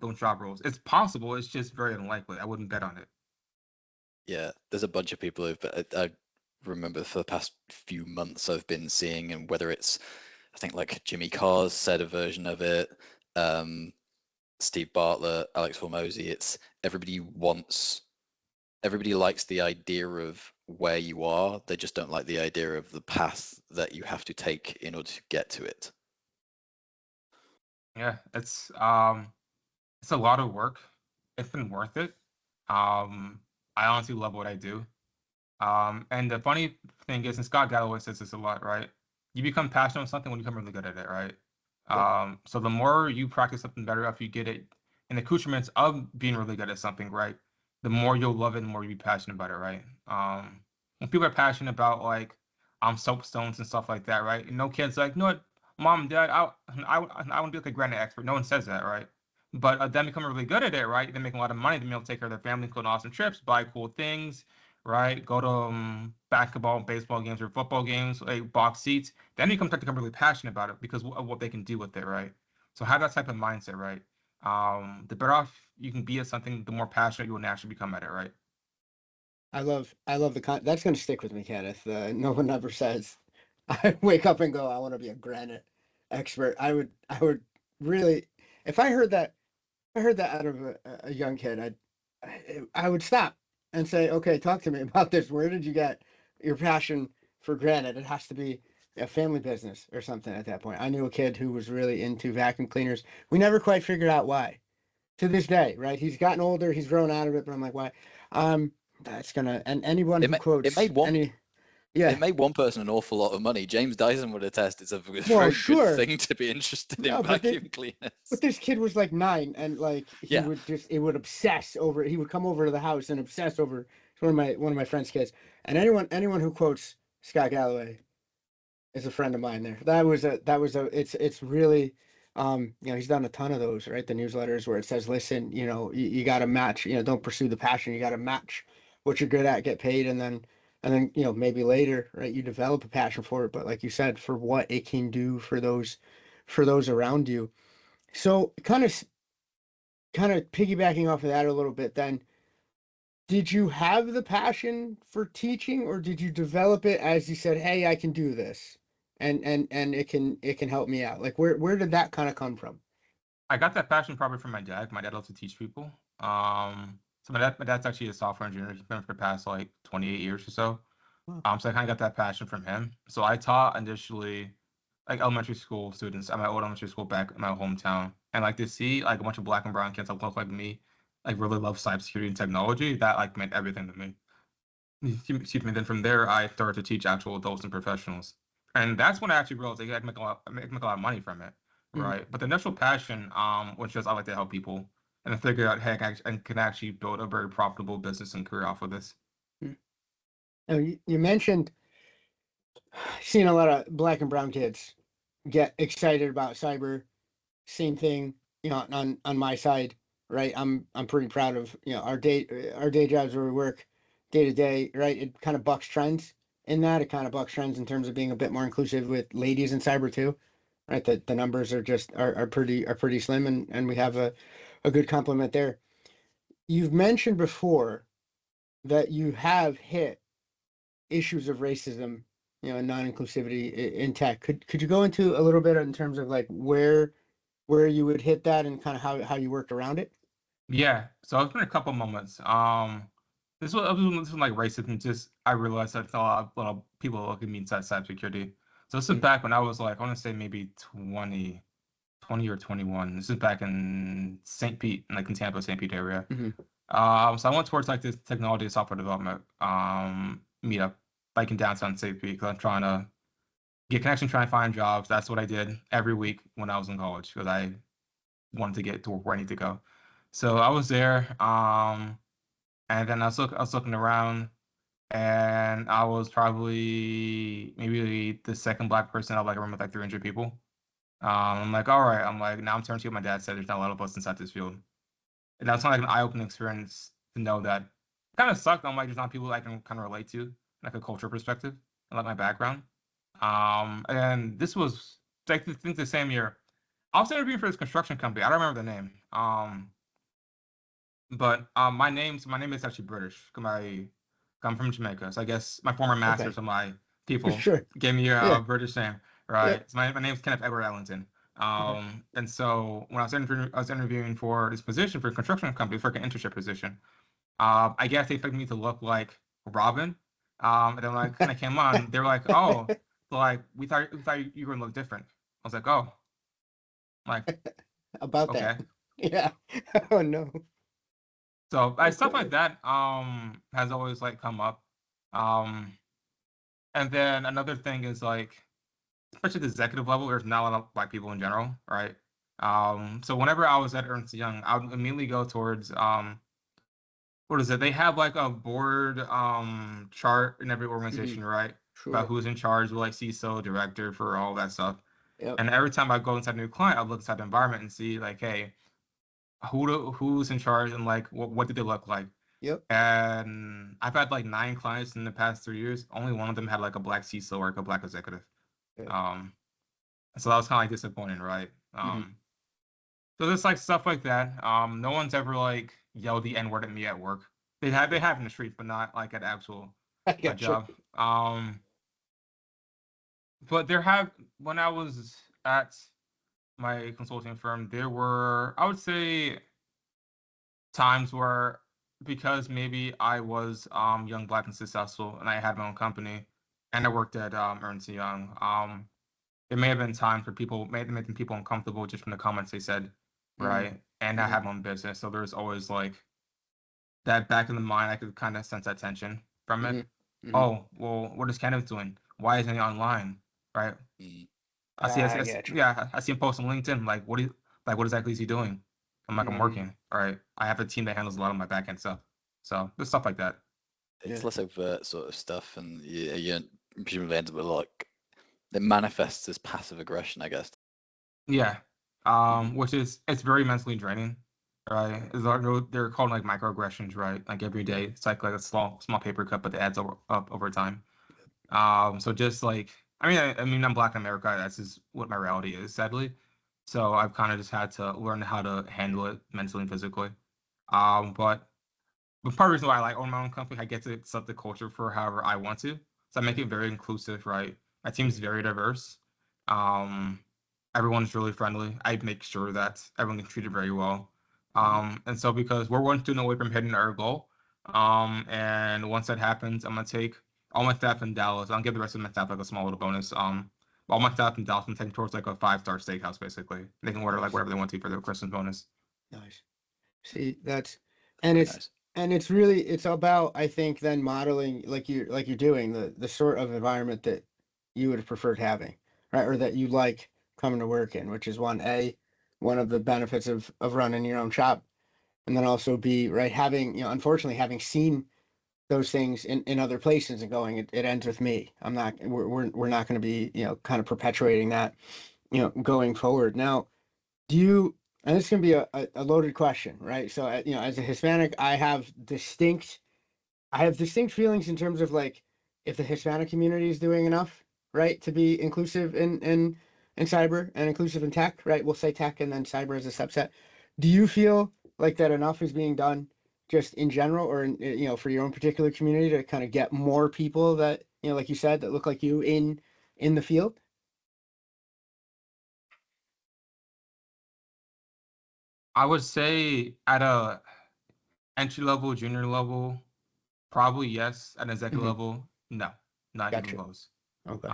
those job roles. It's possible. It's just very unlikely. I wouldn't bet on it. Yeah, there's a bunch of people who've, I remember for the past few months I've been seeing, and whether it's, I think like Jimmy Carr's said a version of it, Steve Bartlett, Alex Hormozy, it's everybody likes the idea of where you are. They just don't like the idea of the path that you have to take in order to get to it. Yeah, it's a lot of work. It's been worth it. I honestly love what I do. And the funny thing is, and Scott Galloway says this a lot, right? You become passionate on something when you become really good at it, right? So the more you practice something better after you get it, and the accoutrements of being really good at something, right? The more you'll love it, and the more you'll be passionate about it, right? When people are passionate about like soapstones and stuff like that, right? And no kid's like, you know what, mom, dad, I want to be like a granite expert. No one says that, right? But them becoming really good at it, right? They're making a lot of money. They're able to take care of their family, go on awesome trips, buy cool things, right? Go to basketball, baseball games, or football games, like box seats. Then you start to become really passionate about it because of what they can do with it, right? So have that type of mindset, right? The better off you can be at something, the more passionate you will naturally become at it, right? I love that's going to stick with me, Kenneth. No one ever says I wake up and go, I want to be a granite expert. I would really, if I heard that out of a young kid, I would stop and say, okay, talk to me about this. Where did you get your passion for granite? It has to be a family business or something at that point. I knew a kid who was really into vacuum cleaners. We never quite figured out why. To this day, right? He's gotten older, he's grown out of it, but I'm like, why? That's gonna, and anyone who quotes it made one person an awful lot of money. James Dyson would attest it's a very good thing to be interested in vacuum cleaners. But this kid was like 9, and like he would obsess over. He would come over to the house and obsess over one of my friend's kids. And anyone who quotes Scott Galloway is a friend of mine there. It's really, he's done a ton of those, right? The newsletters where it says, listen, you got to match, don't pursue the passion. You got to match what you're good at, get paid. And then, maybe later, right, you develop a passion for it. But like you said, for what it can do for those around you. So kind of piggybacking off of that a little bit, then, did you have the passion for teaching, or did you develop it as you said, hey, I can do this and it can help me out? Like, where did that kind of come from? I got that passion probably from my dad. My dad loves to teach people. So my dad's actually a software engineer. He's been for the past like 28 years or so. Wow. So I kind of got that passion from him. So I taught initially like elementary school students at my old elementary school back in my hometown, and like to see like a bunch of black and brown kids that look like me, like really love cybersecurity and technology, that like meant everything to me. Excuse me. Then from there, I started to teach actual adults and professionals, and that's when I actually realized I could make a lot of money from it, right? But the initial passion, was just I like to help people, and I figured out, hey, I can actually build a very profitable business and career off of this. Now, you mentioned seeing a lot of black and brown kids get excited about cyber. Same thing, on my side, right? I'm pretty proud of our day jobs where we work day to day, right? It kind of bucks trends in that. It kind of bucks trends in terms of being a bit more inclusive with ladies in cyber too, right? The numbers are just are pretty slim, and we have a good complement there. You've mentioned before that you have hit issues of racism, and non-inclusivity in tech. Could you go into a little bit in terms of like where you would hit that and kind of how you worked around it? Yeah, so it's been a couple moments. This was like racism. Just I realized that a lot of people look at me inside cybersecurity. So this is back when I was like, I want to say maybe 20 or 21. This is back in St. Pete, like in Tampa, St. Pete area. So I went towards like this technology and software development meetup, like in downtown St. Pete, because I'm trying to get connection, trying to find jobs. That's what I did every week when I was in college, because I wanted to get to where I need to go. So I was there, and then I was looking around, and I was probably maybe the second black person out of like a room with like 300 people. I'm like, all right. I'm like, now I'm turning to what my dad said. There's not a lot of us inside this field, and that's kind of like an eye-opening experience to know that. It kind of sucked. I'm like, there's not people I can kind of relate to, like a cultural perspective, and like my background. And this was like I think the same year. I was interviewing for this construction company. I don't remember the name. But my name is actually British. I'm from Jamaica, so I guess my former masters of my people gave me a British name, right? Yeah. So my name is Kenneth Ellington. And so when I was interviewing for this position for a construction company, for an internship position, I guess they expected me to look like Robin. And then when I came on, they were like, "Oh, like we thought you were gonna look different." I was like, "Oh." Like about okay. That. Yeah. Oh no. So stuff like that has always like come up. And then another thing is like, especially at the executive level, there's not a lot of black people in general, right? So whenever I was at Ernst & Young, I would immediately go towards what is it? They have like a board chart in every organization, right? Sure. About who's in charge, like CISO, director, for all that stuff. Yep. And every time I go inside a new client, I look inside the environment and see like, hey, who's in charge and like what did they look like? Yep. And I've had like 9 clients in the past 3 years. Only one of them had like a black CISO or like a black executive. Yeah. So that was kind of like disappointing, right? So there's like stuff like that. No one's ever like yelled the N-word at me at work. They have in the street, but not like at actual job. But when I was at my consulting firm, there were, I would say, times where, because maybe I was young, black, and successful, and I had my own company, and I worked at Ernst & Young, it may have been time for people, making people uncomfortable just from the comments they said, right? And I had my own business, so there's always like that back in the mind. I could kind of sense that tension from it. Oh, well, what is Kenneth doing? Why isn't he online, right? I see him post on LinkedIn. Like, what exactly is he doing? I'm like, I'm working. All right. I have a team that handles a lot of my back end stuff. So there's stuff like that. It's less overt sort of stuff, and you presumably end up with like it manifests as passive aggression, I guess. Yeah. Which is, it's very mentally draining, right? They're called like microaggressions, right? Like every day, it's like a small paper cut, but it adds up over time. So just like, I mean, I'm Black in America. That's just what my reality is, sadly. So I've kind of just had to learn how to handle it mentally and physically. But part of the reason why I like owning my own company, I get to set the culture for however I want to. So I make it very inclusive, right? My team is very diverse. Everyone's really friendly. I make sure that everyone gets treated very well. And so because we're one student away from hitting our goal, and once that happens, I'm gonna take all my staff in Dallas. I'll give the rest of my staff like a small little bonus. All my staff in Dallas, I'm taking towards like a 5-star steakhouse, basically. They can order like whatever they want to for their Christmas bonus. Nice. See, that's, and Very it's nice. and it's really, it's about, I think, then modeling like you're doing the sort of environment that you would have preferred having, right? Or that you like coming to work in, which is one of the benefits of running your own shop. And then also B, right, having, unfortunately having seen those things in other places and going, it ends with me. We're not going to be, kind of perpetuating that, going forward. Now, do you, and this is going to be a loaded question, right? So, as a Hispanic, I have distinct feelings in terms of like, if the Hispanic community is doing enough, right, to be inclusive in cyber and inclusive in tech, right? We'll say tech and then cyber as a subset. Do you feel like that enough is being done just in general, or for your own particular community, to kind of get more people that, like you said, that look like you in the field? I would say at a entry level, junior level, probably yes. At an executive Mhm. level, no, not Gotcha. even close. Okay.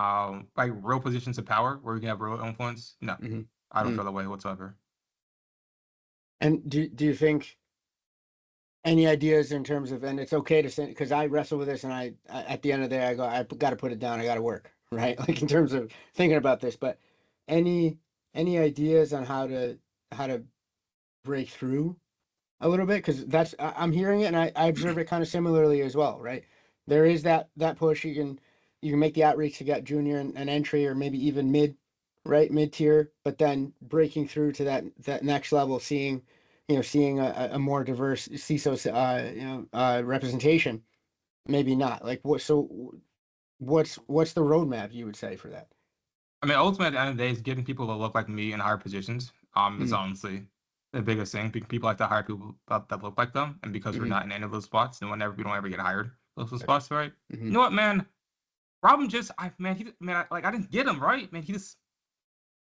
Like real positions of power where we can have real influence, no, Mhm. I don't feel that way whatsoever. And do you think any ideas in terms of, and it's okay to say, because I wrestle with this, and I at the end of the day I go, I got to put it down, I got to work, right? Like in terms of thinking about this, but any ideas on how to break through a little bit? Because that's, I'm hearing it, and I observe it kind of similarly as well, right? There is that push. You can make the outreach to get junior and entry, or maybe even mid, right, mid tier, but then breaking through to that next level, seeing a more diverse CISO representation, maybe not. Like what? So what's the roadmap you would say for that? I mean, ultimately, at the end of the day, is getting people to look like me in higher positions. Is Mhm. honestly the biggest thing. People like to hire people that look like them, and because we're Mhm. not in any of those spots, we don't ever get hired those spots, right? Mhm. You know what, man? Robin just, I didn't get him right, man. He just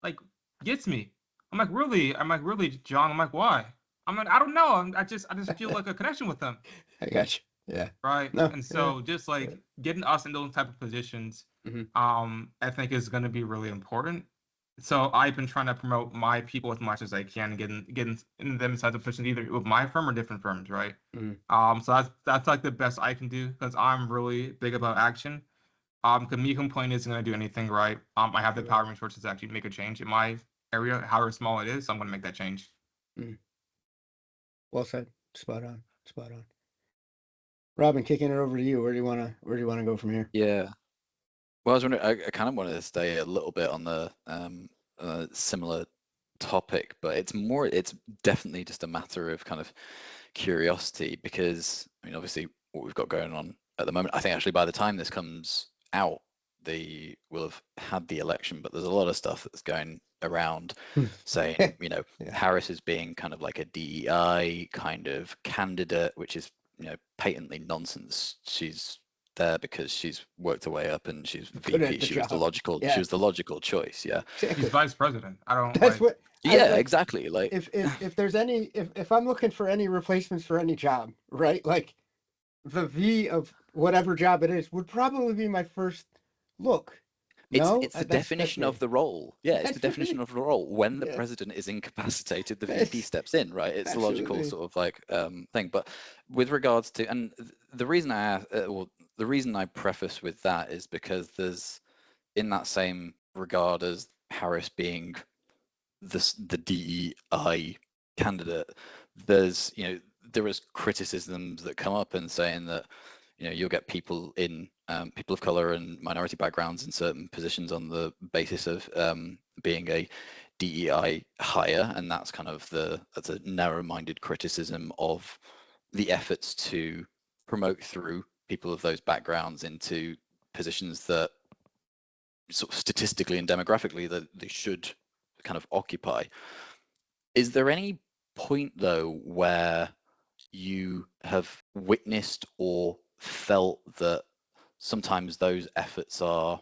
like gets me. I'm like, really, John? I'm like, why? I'm like, I don't know. I just feel like a connection with him, I got you. Yeah. right? No. And Yeah. so just like getting us in those type of positions, Mhm. I think is going to be really important. So I've been trying to promote my people as much as I can, getting in them inside the positions, either with my firm or different firms, right? Mhm. So that's like the best I can do, because I'm really big about action. Because me complaining isn't going to do anything, right? I have the power and resources to actually make a change in my area, however small it is. So I'm going to make that change. Well said. Spot on. Spot on. Robin, kicking it over to you. Where do you wanna go from here? Yeah. Well, I was wondering, I kind of wanted to stay a little bit on the similar topic, but it's definitely just a matter of kind of curiosity, because I mean, obviously, what we've got going on at the moment, I think actually by the time this comes out, we'll have had the election, but there's a lot of stuff that's going around saying, Yeah. Harris is being kind of like a DEI kind of candidate, which is, patently nonsense. She's there because she's worked her way up and she's Good VP. at the She was the job. logical, Yeah. she was the logical choice. Yeah. He's Exactly. vice president. I don't That's like. what Yeah, like. exactly. Like, If there's any, if I'm looking for any replacements for any job, right? Like the V of whatever job it is would probably be my first look. No, it's the that's definition of me. the role. Yeah, it's the That's definition me. of the role. When the Yeah. president is incapacitated, the VP It's steps in, right? It's the logical absolutely. sort of like thing. But with regards to, and the reason the reason I preface with that is because there's, in that same regard as Harris being the DEI candidate, there's, there is criticisms that come up and saying that, you'll get people in people of color and minority backgrounds in certain positions on the basis of being a DEI hire, and that's kind of that's a narrow-minded criticism of the efforts to promote through people of those backgrounds into positions that sort of statistically and demographically that they should kind of occupy. Is there any point though where you have witnessed or felt that sometimes those efforts are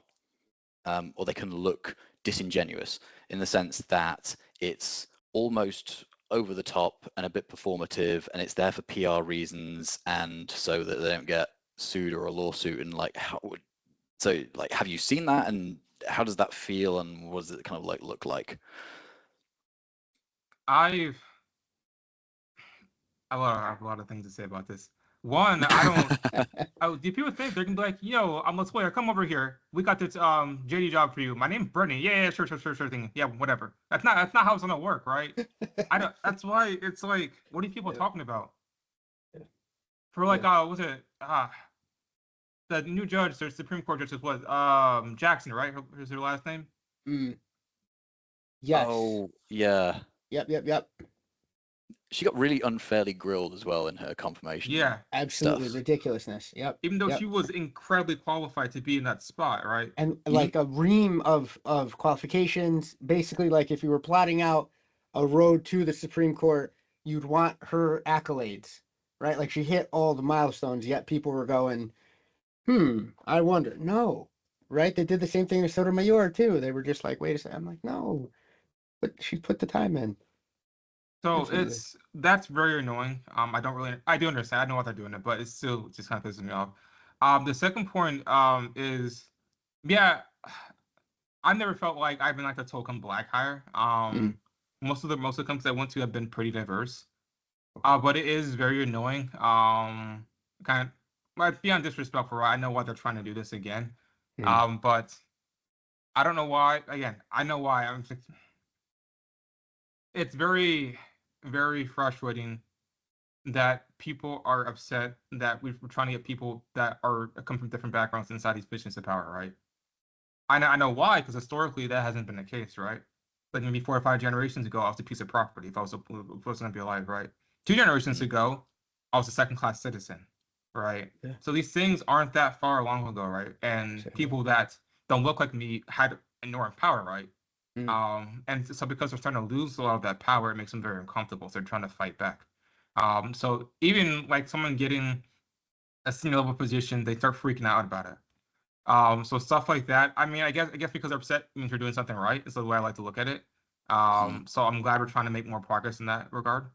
or they can look disingenuous, in the sense that it's almost over the top and a bit performative, and it's there for PR reasons, and so that they don't get sued or a lawsuit? And like, have you seen that, and how does that feel, and what does it kind of like look like? I have a lot of things to say about this. One, I don't. Do people think they're gonna be like, "Yo, let's wait. Come over here. We got this JD job for you. My name's Brittany. Yeah, sure thing. Yeah, whatever." That's not how it's gonna work, right? I don't. That's why it's like, what are people talking about? For like, what's it? The new judge, the Supreme Court judge, was Jackson, right? Is her last name? Yes. Oh yeah. Yep. She got really unfairly grilled as well in her confirmation. Yeah, absolutely ridiculousness. Yep. Even though she was incredibly qualified to be in that spot, right? And like a ream of qualifications. Basically, like if you were plotting out a road to the Supreme Court, you'd want her accolades, right? Like she hit all the milestones, yet people were going, I wonder. No, right? They did the same thing to Sotomayor too. They were just like, wait a second. I'm like, no, but she put the time in. So that's very annoying. I do understand. I know why they're doing it, but it's still just kind of pissing me off. The second point is, yeah, I've never felt like I've been like a token black hire. Most of the companies I went to have been pretty diverse. But it is very annoying. Kind of, like, beyond disrespectful, right? I know why they're trying to do this again. But I don't know why. Again, I know why. It's very, very frustrating that people are upset that we're trying to get people that come from different backgrounds inside these positions of power, right? I know why, because historically that hasn't been the case, right? Like maybe 4 or 5 generations ago, I was a piece of property if I was going to be alive, right? 2 generations ago, I was a second-class citizen, right? Yeah. So these things aren't that far long ago, right? And people that don't look like me had enormous power, right? And so because they're starting to lose a lot of that power, it makes them very uncomfortable. So they're trying to fight back. So even like someone getting a senior level position, they start freaking out about it. So stuff like that. I mean, I guess because they're upset means they're doing something right. Is the way I like to look at it. So I'm glad we're trying to make more progress in that regard.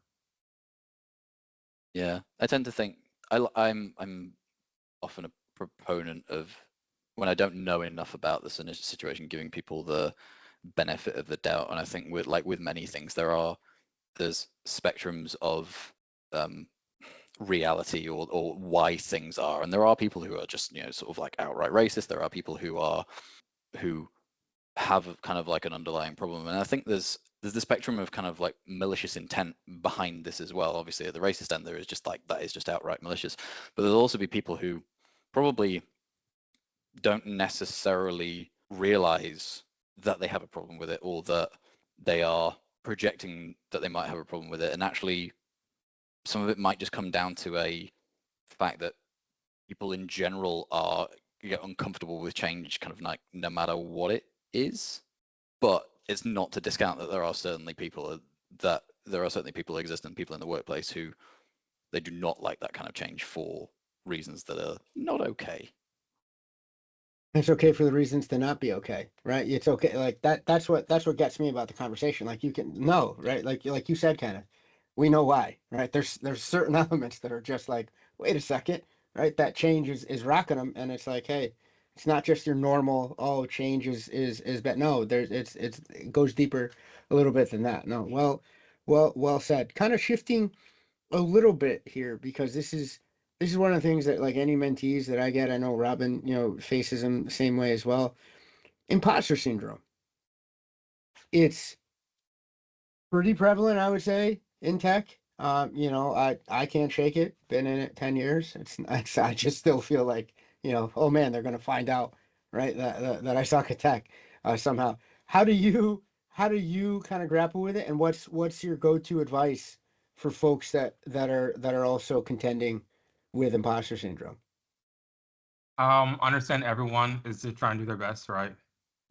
Yeah, I tend to think I'm often a proponent of, when I don't know enough about the situation, giving people the benefit of the doubt. And I think with many things, there's spectrums of reality or why things are, and there are people who are just sort of like outright racist. There are people who have kind of like an underlying problem, and I think there's the spectrum of kind of like malicious intent behind this as well. Obviously at the racist end, there is just like that is just outright malicious, but there'll also be people who probably don't necessarily realize that they have a problem with it, or that they are projecting that they might have a problem with it, and actually some of it might just come down to a fact that people in general get uncomfortable with change, kind of like no matter what it is. But it's not to discount that there are certainly people exist, and people in the workplace who they do not like that kind of change for reasons that are not okay. It's okay for the reasons to not be okay, right? It's okay, like that's what gets me about the conversation. Like you can know, right? Like you said, Kenneth, we know why, right? There's certain elements that are just like, wait a second, right? That change is rocking them, and it's like, hey, it's not just your normal change is bad. No, it goes deeper a little bit than that. No, well said. Kind of shifting a little bit here, because this is one of the things that, like, any mentees that I get, I know Robin, faces them the same way as well. Imposter syndrome. It's pretty prevalent, I would say, in tech. You know, I can't shake it. Been in it 10 years. I just still feel like, you know, oh man, they're gonna find out, right? That I suck at tech somehow. How do you kind of grapple with it? And what's your go-to advice for folks that are also contending with imposter syndrome? Understand everyone is just trying to do their best, right?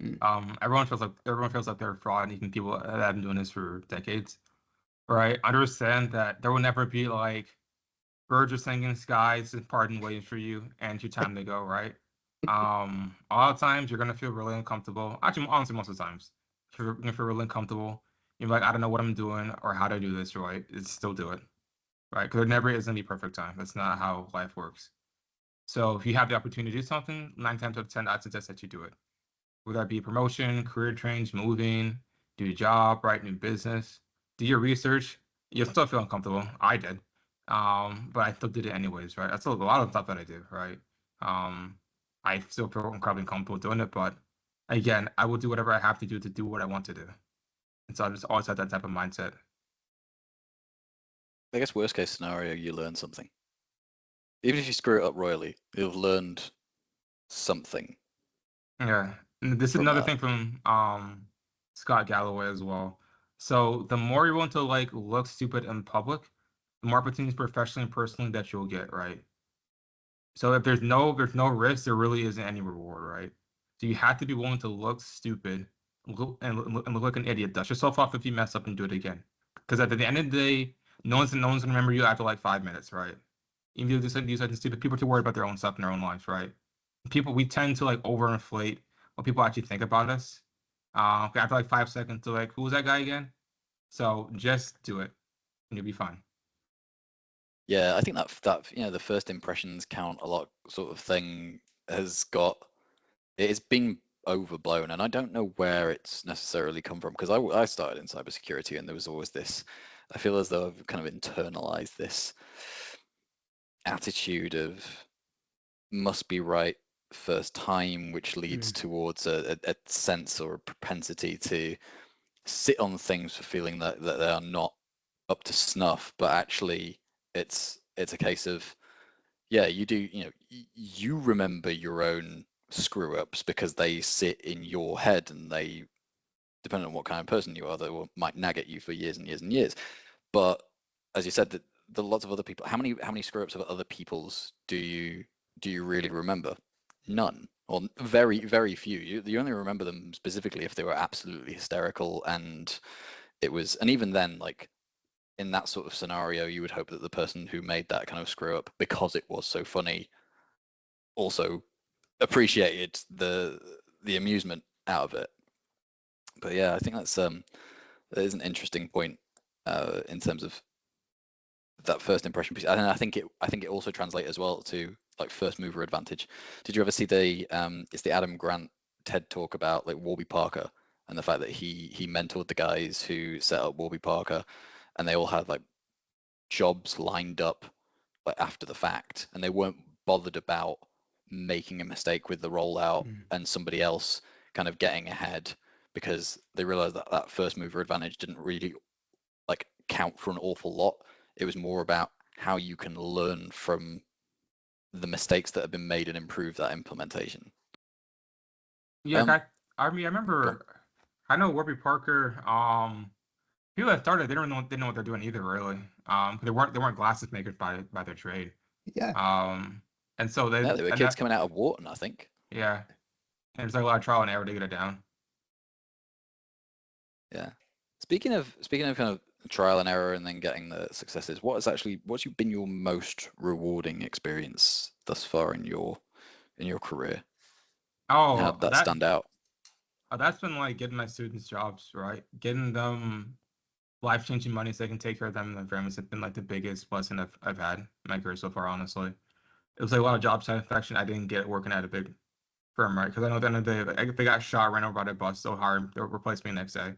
Mm. Everyone feels like they're a fraud, and even people that have been doing this for decades, right? Understand that there will never be like birds are singing, skies and pardon waiting for you, and it's your time to go, right? A lot of times you're gonna feel really uncomfortable. Actually, honestly, most of the times you're gonna feel really uncomfortable. You're like, I don't know what I'm doing or how to do this right. It's still do it, right? Because there never is gonna be perfect time. That's not how life works. So if you have the opportunity to do something, 9 times out of 10, I'd suggest that you do it. Whether that be promotion, career change, moving, do your job, right, new business, do your research. You'll still feel uncomfortable. I did. But I still did it anyways, right? That's a lot of stuff that I do, right? I still feel incredibly comfortable doing it, but again, I will do whatever I have to do what I want to do. And so I just always had that type of mindset. I guess worst case scenario, you learn something. Even if you screw it up royally, you've learned something. Yeah. And this is From another that. thing from Scott Galloway as well. So the more you're willing to like look stupid in public, the more opportunities professionally and personally that you'll get, right? So if there's no risk, there really isn't any reward, right? So you have to be willing to look stupid and look like an idiot. Dust yourself off if you mess up and do it again. Because at the end of the day, no one's gonna remember you after like 5 minutes, right? Even if you do something stupid, people are too worried about their own stuff in their own lives, right? We tend to like overinflate what people actually think about us. After like 5 seconds, to like, who was that guy again? So just do it, and you'll be fine. Yeah, I think that the first impressions count a lot sort of thing it's been overblown, and I don't know where it's necessarily come from, because I started in cybersecurity, and there was always this. I feel as though I've kind of internalized this attitude of must be right first time, which leads towards a sense or a propensity to sit on things for feeling that they are not up to snuff, but actually it's a case of, yeah, you remember your own screw ups because they sit in your head, and they, depending on what kind of person you are, they might nag at you for years and years and years. But as you said, that the lots of other people, how many screw ups of other people's do you really remember? None, or very, very few. You only remember them specifically if they were absolutely hysterical, and even then, like in that sort of scenario, you would hope that the person who made that kind of screw up, because it was so funny, also appreciated the amusement out of it. But yeah, I think that is an interesting point in terms of that first impression piece. And I think it also translates as well to like first mover advantage. Did you ever see it's the Adam Grant TED talk about like Warby Parker and the fact that he mentored the guys who set up Warby Parker, and they all had like jobs lined up like after the fact, and they weren't bothered about making a mistake with the rollout and somebody else kind of getting ahead, because they realized that that first mover advantage didn't really like count for an awful lot. It was more about how you can learn from the mistakes that have been made and improve that implementation. Yeah, I remember. I know Warby Parker. People that started, they didn't know what they're doing either, really. They weren't glasses makers by their trade. Yeah. And so they were kids coming out of Wharton, I think. Yeah, and there's like a lot of trial and error to get it down. Yeah. Speaking of kind of trial and error and then getting the successes, what's been your most rewarding experience thus far in your career? Oh, how did that stand out? That's been like getting my students jobs, right? Getting them life-changing money so they can take care of them and their families has been like the biggest blessing I've had in my career so far, honestly. It was like a lot of job satisfaction I didn't get working at a big firm, right? Because I know at the end of the day, like, if they got shot, ran over by a bus so hard, they'll replace me next day.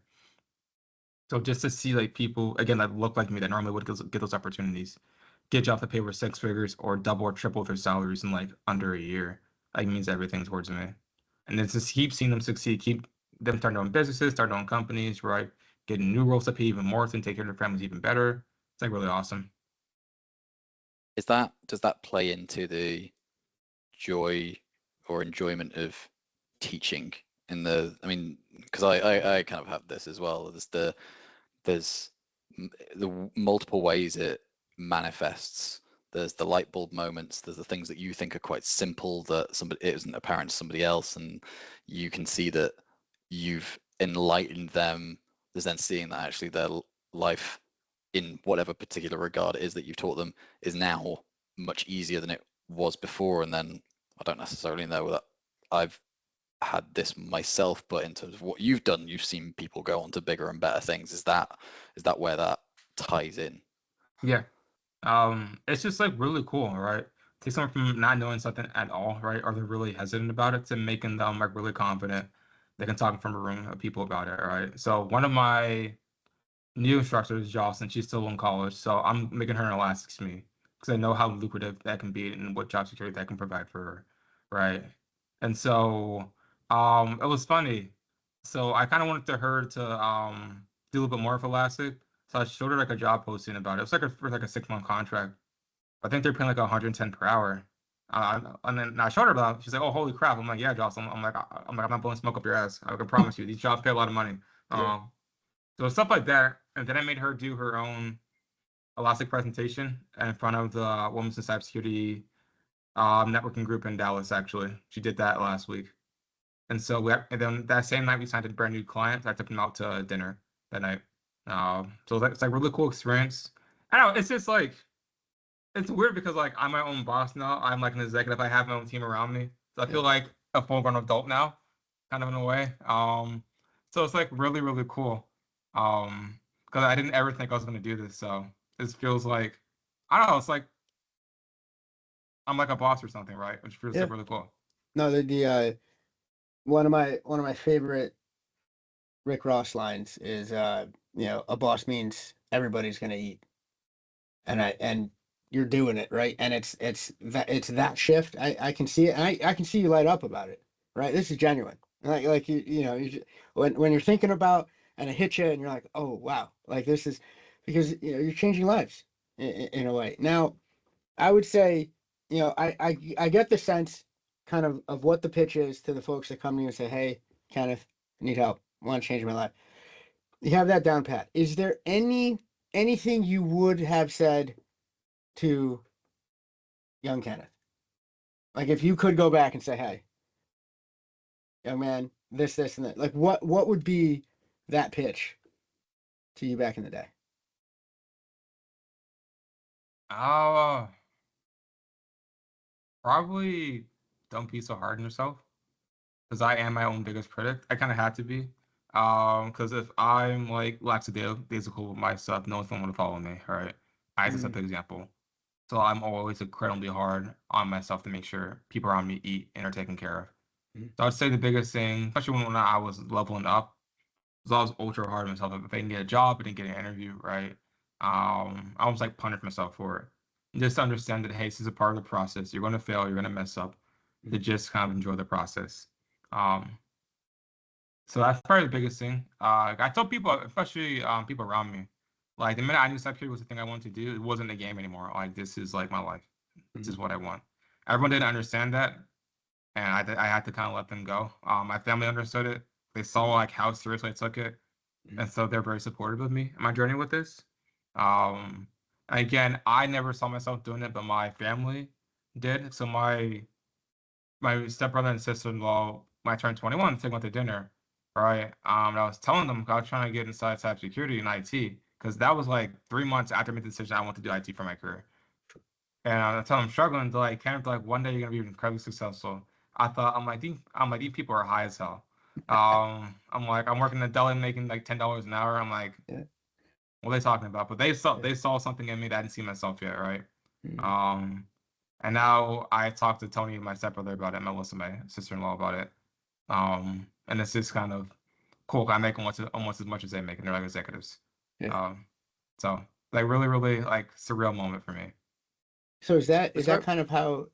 So just to see like people again that look like me that normally would get those opportunities, get jobs that pay over 6 figures or double or triple their salaries in like under a year, like means everything towards me. And then just keep seeing them succeed, keep them start their own businesses, start their own companies, right? Getting new roles that pay even more, so they take care of their families even better. like really awesome. Does that play into the joy or enjoyment of teaching I mean, because I kind of have this as well. There's the multiple ways it manifests. There's the light bulb moments. There's the things that you think are quite simple that it isn't apparent to somebody else, and you can see that you've enlightened them. There's then seeing that actually their life, in whatever particular regard it is that you've taught them, is now much easier than it was before. And then I don't necessarily know that I've had this myself, but in terms of what you've done, you've seen people go on to bigger and better things. Is that where that ties in? Yeah. It's just like really cool, right? Take someone from not knowing something at all, right? Or they're really hesitant about it, to making them like really confident. They can talk in front of a room of people about it, right? So one of my new instructors, Jocelyn, she's still in college, so I'm making her an elastic me because I know how lucrative that can be and what job security that can provide for her, right? And so it was funny. So I kind of wanted her to do a little bit more of elastic. So I showed her like a job posting about it. It was like for like a 6-month contract. I think they're paying like 110 per hour. And then I showed her about it. She's like, "Oh, holy crap!" I'm like, "Yeah, Jocelyn." I'm not blowing smoke up your ass. I can promise you, these jobs pay a lot of money. Yeah. So stuff like that. And then I made her do her own elastic presentation in front of the Women's in Cybersecurity networking group in Dallas. Actually, she did that last week. And so and then that same night we signed a brand new client. I took him out to dinner that night. So it's like a really cool experience. I don't know. It's just like, it's weird because like I'm my own boss now. I'm like an executive. I have my own team around me. So I feel like a full-grown adult now, kind of in a way. So it's like really, really cool. Because I didn't ever think I was gonna do this. So this feels like, I don't know. It's like I'm like a boss or something, right? Which feels like really cool. No, the one of my favorite Rick Ross lines is a boss means everybody's gonna eat, and you're doing it right, and it's that shift. I can see it, and I can see you light up about it, right? This is genuine. Like when you're thinking about, and it hits you and you're like, oh wow, like this is, because you're changing lives in a way. Now I would say, I get the sense kind of what the pitch is to the folks that come to you and say, hey, Kenneth, I need help, I want to change my life. You have that down pat. Is there anything you would have said to young Kenneth? Like if you could go back and say, hey, young man, this, and that, like what would be that pitch to you back in the day? Probably don't be so hard on yourself, because I am my own biggest critic. I kind of had to be. Because if I'm like lackadaisical with my stuff, no one's gonna want to follow me, right? I have to set the example. So I'm always incredibly hard on myself to make sure people around me eat and are taken care of. So I'd say the biggest thing, especially when I was leveling up, was I was ultra hard on myself. If I didn't get a job, I didn't get an interview, right? I was like punished myself for it. And just to understand that, hey, this is a part of the process. You're going to fail. You're going to mess up. To just kind of enjoy the process. So that's probably the biggest thing. I told people, especially people around me, like the minute I knew cybersecurity was the thing I wanted to do, it wasn't a game anymore. Like this is like my life. This is what I want. Everyone didn't understand that, and I had to kind of let them go. My family understood it. They saw like how seriously I took it, and so they're very supportive of me in my journey with this. And again, I never saw myself doing it, but my family did. So my stepbrother and sister-in-law, when I turned 21, took them out to dinner, right? And I was telling them I was trying to get inside cybersecurity and IT, because that was like 3 months after I made the decision I want to do IT for my career. And I was telling them I'm struggling to like, kind of like one day you're gonna be incredibly successful. I'm like these people are high as hell. I'm like, I'm working in a deli making like $10 an hour. I'm like, what are they talking about? But they saw something in me that I didn't see myself yet, right? And now I talked to Tony, my stepbrother, about it, and Melissa, my sister-in-law, about it. And it's just kind of cool. I make almost as much as they make, and they're like executives. So like really, really like surreal moment for me. So is that kind of how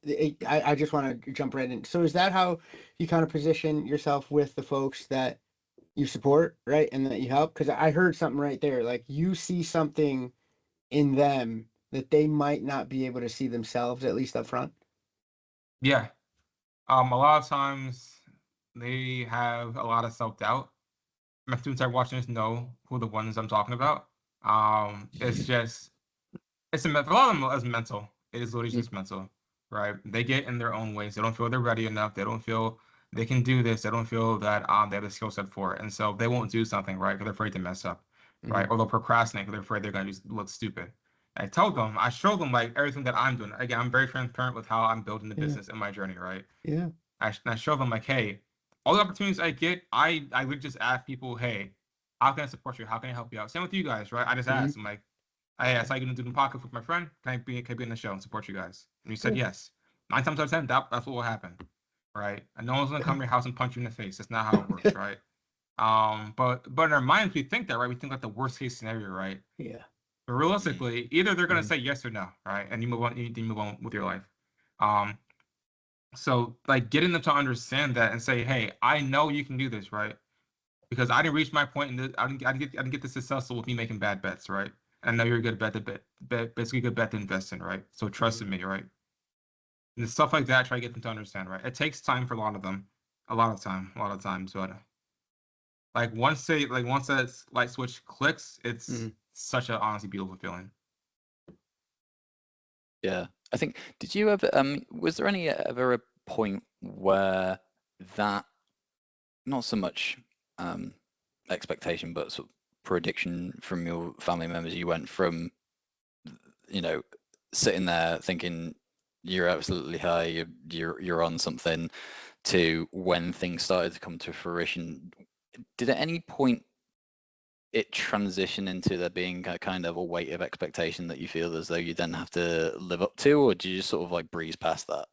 I just want to jump right in. So is that how you kind of position yourself with the folks that you support, right, and that you help? Because I heard something right there, like you see something in them that they might not be able to see themselves, at least up front? Yeah. A lot of times they have a lot of self-doubt. My students that are watching this know who the ones I'm talking about. It's just, for a lot of them it's mental. It is literally just mental, right? They get in their own ways. They don't feel they're ready enough. They don't feel they can do this. They don't feel that they have the skill set for it, and so they won't do something, right? Because they're afraid to mess up, right? Or they'll procrastinate because they're afraid they're going to look stupid. I show them like everything that I'm doing. Again, I'm very transparent with how I'm building the business in my journey, right? Yeah. I show them like, hey, all the opportunities I get, I would just ask people, hey, how can I support you? How can I help you out? Same with you guys, right? I just asked. I'm like, I asked, how you gonna do the podcast with my friend? Can I be in the show and support you guys? And you said yes. 9 times out of 10, that's what will happen, right? And no one's gonna come to your house and punch you in the face. That's not how it works, right? But in our minds, we think that, right? We think like the worst case scenario, right? Yeah. But realistically, either they're gonna say yes or no, right? And you move on. You move on with your life. So like getting them to understand that and say, hey, I know you can do this, right? Because I didn't reach my point, and I didn't get the successful with me making bad bets, right? I know you're a good bet basically a good bet to invest in, right? So trust in me, right? And stuff like that, try to get them to understand, right? It takes time for a lot of them, a lot of times, but like once that light switch clicks, it's such an honestly beautiful feeling. Yeah, I think. Did you ever? Was there ever a point where that, not so much expectation, but sort of prediction from your family members, you went from, sitting there thinking you're absolutely high, you're on something, to when things started to come to fruition? Did at any point it transition into there being a kind of a weight of expectation that you feel as though you then have to live up to, or do you just sort of like breeze past that?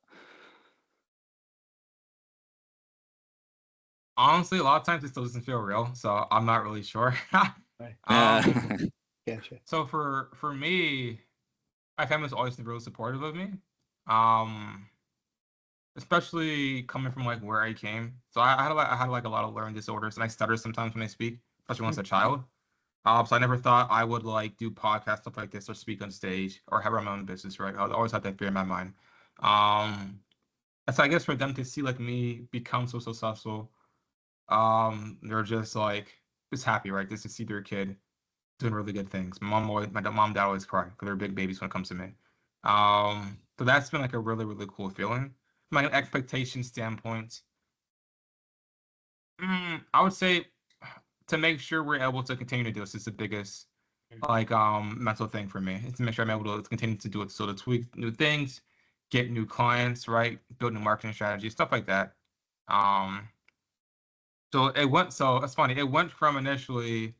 Honestly, a lot of times it still doesn't feel real, so I'm not really sure. Gotcha. So for me, my family's always been really supportive of me. Especially coming from like where I came. So I had like a lot of learning disorders, and I stutter sometimes when I speak, especially when I was a child. So I never thought I would like do podcasts, stuff like this, or speak on stage, or have my own business, right? I always had that fear in my mind. So I guess for them to see like me become so successful, they're just like just happy, right? Just to see their kid doing really good things. My mom and dad always cry because they're big babies when it comes to me. So that's been like a really, really cool feeling. From like an expectation standpoint, I would say to make sure we're able to continue to do this is the biggest like mental thing for me. It's to make sure I'm able to continue to do it. So to tweak new things, get new clients, right? Build new marketing strategies, stuff like that. So it's funny. It went from initially,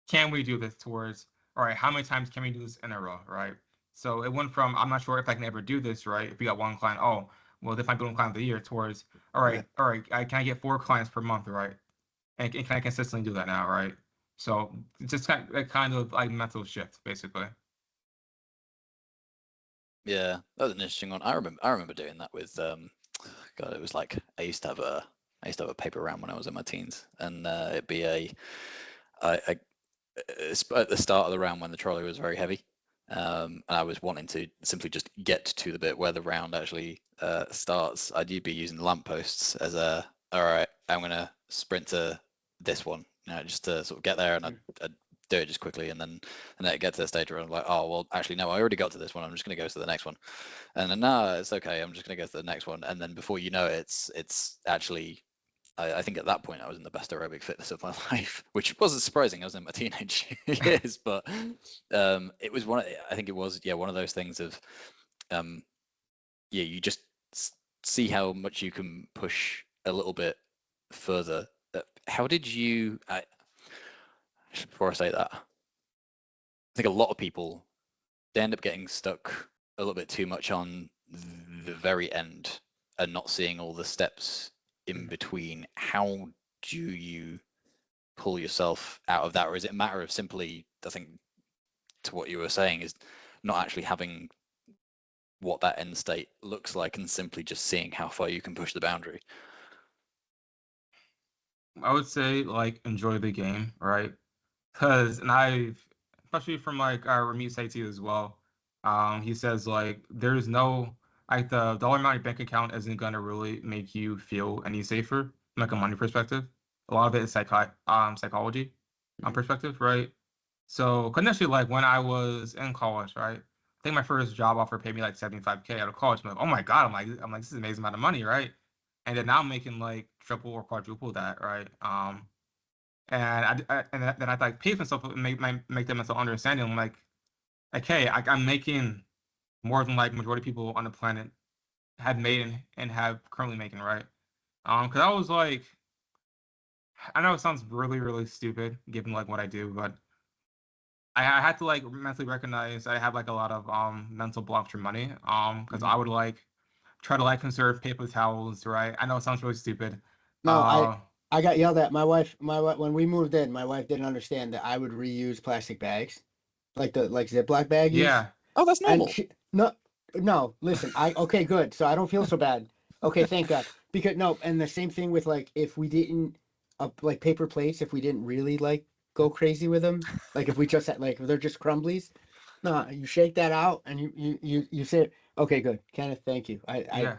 can we do this, towards, all right, how many times can we do this in a row, right? So it went from, I'm not sure if I can ever do this, right? If we got one client, oh, well, this might be one client of the year, towards, all right, can I get 4 clients per month, right? And can I consistently do that now, right? So it's just kind of like mental shift, basically. Yeah, that was an interesting one. I remember doing that with God, it was like I used to have a paper round when I was in my teens, and it'd be at the start of the round when the trolley was very heavy, and I was wanting to simply just get to the bit where the round actually starts. I'd be using the lampposts as all right, I'm gonna sprint to this one, just to sort of get there, and I'd do it just quickly, and then I'd get to the stage where I'm like, oh well, actually no, I already got to this one, I'm just gonna go to the next one, and then no, it's okay, I'm just gonna go to the next one, and then before you know it, it's actually, I think at that point I was in the best aerobic fitness of my life, which wasn't surprising. I was in my teenage years, but it was one of those things of you just see how much you can push a little bit further. How did you? Before I say that, I think a lot of people, they end up getting stuck a little bit too much on the very end and not seeing all the steps in between. How do you pull yourself out of that, or is it a matter of simply, I think, to what you were saying, is not actually having what that end state looks like and simply just seeing how far you can push the boundary? I would say like enjoy the game, right? Because, and I've especially from like Ramit Sethi as well. He says like there's no like the dollar amount in your bank account isn't gonna really make you feel any safer from like a money perspective. A lot of it is psychology perspective, right? So, initially, like when I was in college, right? I think my first job offer paid me like 75K out of college. I'm like, oh my God, I'm like, this is an amazing amount of money, right? And then now I'm making like triple or quadruple that, right? And then I like pay for myself and make them mental understanding. I'm like, hey, I'm making more than like majority of people on the planet have made and have currently making, right? Because I was like, I know it sounds really, really stupid given like what I do, but I had to like mentally recognize I have like a lot of mental blocks for money. Because I would like try to like conserve paper towels, right? I know it sounds really stupid. No, I got yelled at. My wife, when we moved in, my wife didn't understand that I would reuse plastic bags, like Ziploc baggies. Yeah. Oh, that's normal. And no, listen, okay, good. So I don't feel so bad. Okay, thank God. Because no, and the same thing with like if we didn't like paper plates, if we didn't really like go crazy with them, like if we just had like if they're just crumblies, no, you shake that out and you say, okay, good, Kenneth, thank you. Yeah.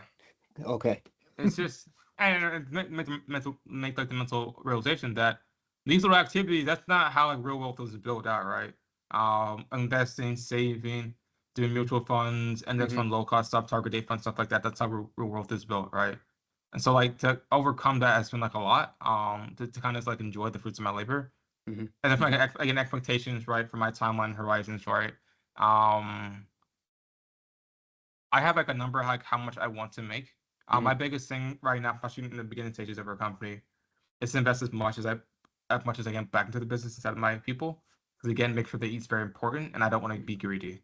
Okay. It's just and make like the mental realization that these little activities, that's not how like real wealth is built out, right? Investing, saving, doing mutual funds, index fund, low cost stuff, target date fund, stuff like that. That's how real wealth is built, right? And so like to overcome that has been like a lot. To kind of like enjoy the fruits of my labor. And then like again expectations, right, for my timeline horizons, right? I have like a number like how much I want to make. My biggest thing right now, especially in the beginning stages of our company, is to invest as much as I can back into the business instead of my people. Because again, make sure they eat's very important, and I don't want to be greedy.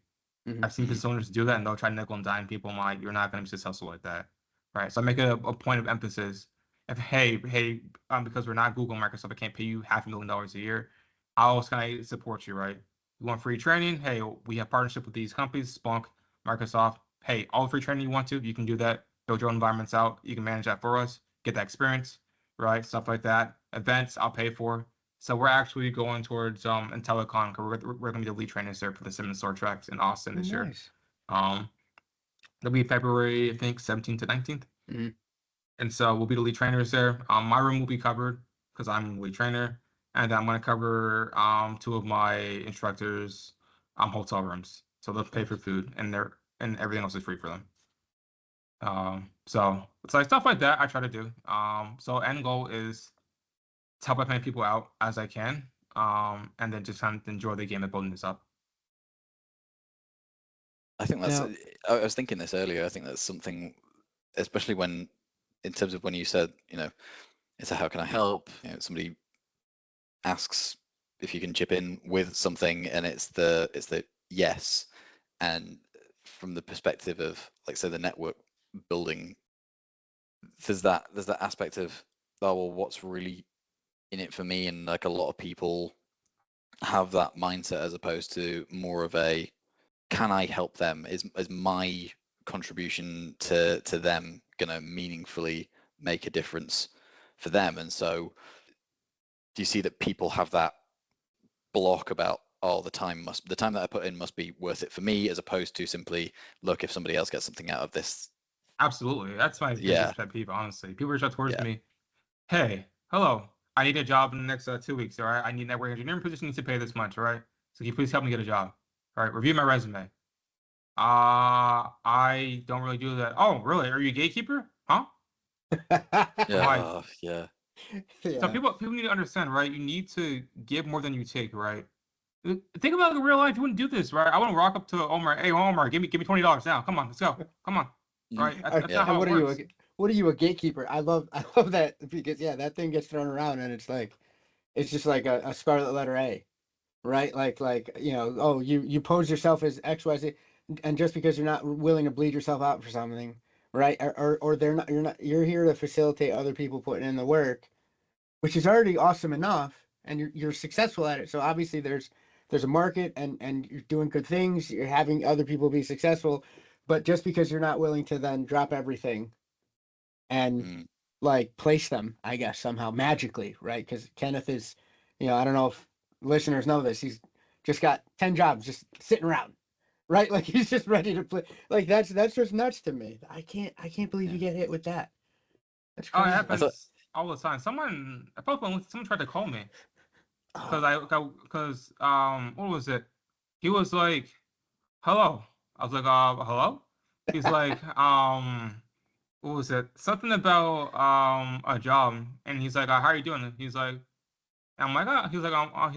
I've seen business owners do that, and they'll try to nickel and dime people. I'm like, you're not going to be successful like that, right? So I make it a point of emphasis. If hey, because we're not Google, Microsoft, I can't pay you $500,000 a year. I'll kind of support you, right? You want free training? Hey, we have partnership with these companies, Splunk, Microsoft. Hey, all the free training you want to, you can do that. Build your own environments out. You can manage that for us. Get that experience, right? Stuff like that. Events, I'll pay for. So we're actually going towards IntelliCon because we're going to be the lead trainers there for the Simmons Sword Tracks in Austin this year. It'll be February, I think, 17th to 19th. And so we'll be the lead trainers there. My room will be covered because I'm the lead trainer. And I'm going to cover 2 of my instructors' hotel rooms. So they'll pay for food and everything else is free for them. So it's like stuff like that I try to do. So end goal is to help as many people out as I can, and then just kind of enjoy the game of building this up. I think that's. I was thinking this earlier. I think that's something, especially when, in terms of when you said, it's a how can I help? Somebody asks if you can chip in with something, and it's the yes, and from the perspective of like say the network building, there's that aspect of, oh well, what's really in it for me, and like a lot of people have that mindset as opposed to more of a can I help them, is my contribution to them gonna meaningfully make a difference for them. And so do you see that people have that block about, oh, the time that I put in must be worth it for me, as opposed to simply, look, if somebody else gets something out of this? Absolutely. That's my biggest pet peeve, honestly. People reach out towards me, hey, hello, I need a job in the next 2 weeks, all right? I need a network engineering position, needs to pay this much, all right? So can you please help me get a job? All right, review my resume. I don't really do that. Oh, really? Are you a gatekeeper? Huh? Yeah. So people need to understand, right? You need to give more than you take, right? Think about it in real life. You wouldn't do this, right? I wouldn't rock up to Omar. Hey, Omar, give me $20 now. Come on, let's go. Come on. Right? That's not how it works. What are you, a gatekeeper? I love that, because that thing gets thrown around and it's just like a scarlet letter A, right? Like oh, you pose yourself as XYZ, and just because you're not willing to bleed yourself out for something, right? Or you're here to facilitate other people putting in the work, which is already awesome enough, and you're successful at it. So obviously there's a market, and you're doing good things, you're having other people be successful, but just because you're not willing to then drop everything and like place them, I guess, somehow magically, right? Because Kenneth is, I don't know if listeners know this, just got 10 jobs just sitting around, right? Like he's just ready to play. Like that's just nuts to me. I can't believe you get hit with that. That's Oh, it crazy. happens all the time. Someone tried to call me because what was it? He was like, "Hello." I was like, "Hello." He's like, what was it? Something about a job, and he's like, "How are you doing?" He's like, I'm like, oh, he's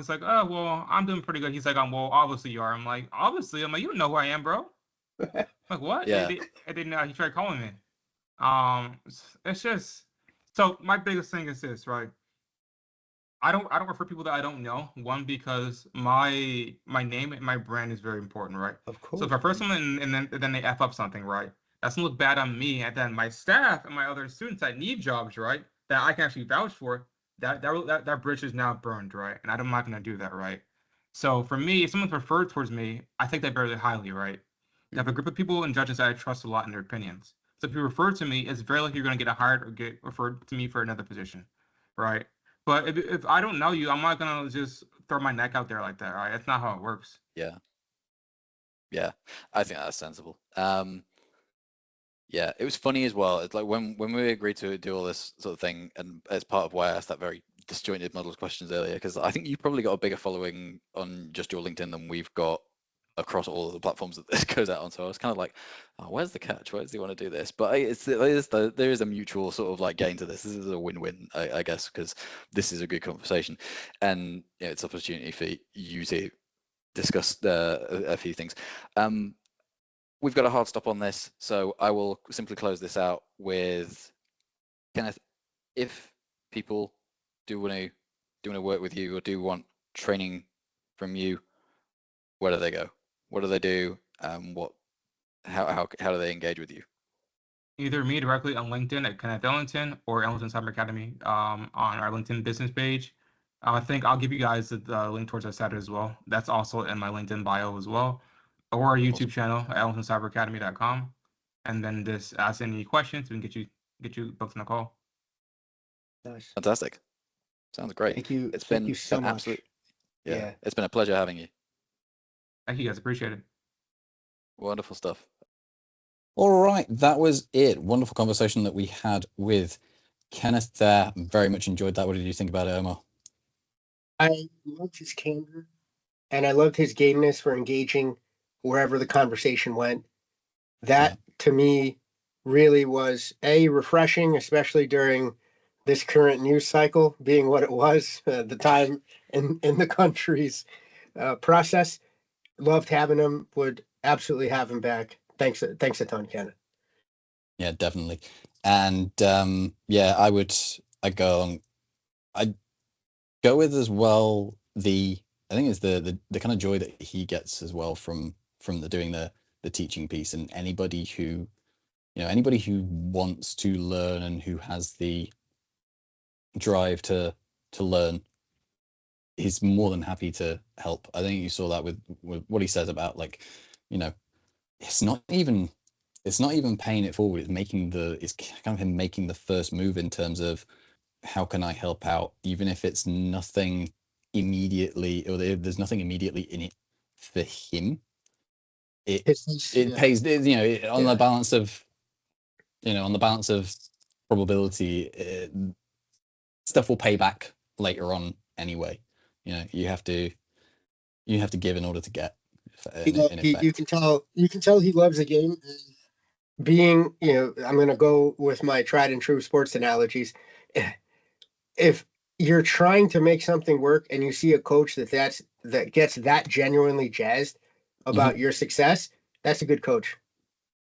like, oh, well, I'm doing pretty good. He's like, well, obviously you are. I'm like, obviously. I'm like, you know who I am, bro. I'm like, what? Yeah. And then he tried calling me. It's just so my biggest thing is this, right? I don't refer people that I don't know. One, because my name and my brand is very important, right? Of course. So if I refer someone and then they F up something, right? That's gonna look bad on me, and then my staff and my other students that need jobs, right? That I can actually vouch for. That bridge is now burned, right? And I'm not gonna do that, right? So for me, if someone's referred towards me, I take that very highly, right? I have a group of people and judges that I trust a lot in their opinions. So if you refer to me, it's very likely you're gonna get hired or get referred to me for another position, right? But if I don't know you, I'm not gonna just throw my neck out there like that, right? That's not how it works. Yeah. Yeah, I think that's sensible. Yeah, it was funny as well. It's like when we agreed to do all this sort of thing, and as part of why I asked that very disjointed models questions earlier, because I think you've probably got a bigger following on just your LinkedIn than we've got across all of the platforms that this goes out on. So I was kind of like, oh, where's the catch? Where does he want to do this? But there is a mutual sort of like gain to this. This is a win-win, I guess, because this is a good conversation, and it's an opportunity for you to discuss a few things. We've got a hard stop on this, so I will simply close this out with Kenneth. If people do want to work with you or do want training from you, where do they go? What do they do? How do they engage with you? Either me directly on LinkedIn at Kenneth Ellington or Ellington Cyber Academy on our LinkedIn business page. I think I'll give you guys the link towards our site as well. That's also in my LinkedIn bio as well, or our YouTube channel at ellingtoncyberacademy.com. And then just ask any questions. We can get you booked on a call. Nice. Fantastic. Sounds great. Thank you. It's Thank been you so an much. absolute. Yeah, Yeah. it's been a pleasure having you. Thank you guys. Appreciate it. Wonderful stuff. All right, that was it. Wonderful conversation that we had with Kenneth there. Very much enjoyed that. What did you think about it, Omar? I loved his candor, and I loved his gameness for engaging wherever the conversation went. That to me really was refreshing, especially during this current news cycle being what it was, the time in the country's process. Loved having him, would absolutely have him back. Thanks a ton, Kenneth. Yeah, definitely. And yeah, I'd go with as well I think it's the kind of joy that he gets as well from doing the teaching piece, and anybody who wants to learn and who has the drive to learn, he's more than happy to help. I think you saw that with what he says about, like, it's not even paying it forward. It's kind of him making the first move in terms of how can I help out, even if it's nothing immediately, or there's nothing immediately in it for him. It pays, on the balance of, on the balance of probability, stuff will pay back later on anyway. You have to give in order to get. You can tell he loves the game. Being, I'm going to go with my tried and true sports analogies. If you're trying to make something work and you see a coach that gets that genuinely jazzed about your success, that's a good coach.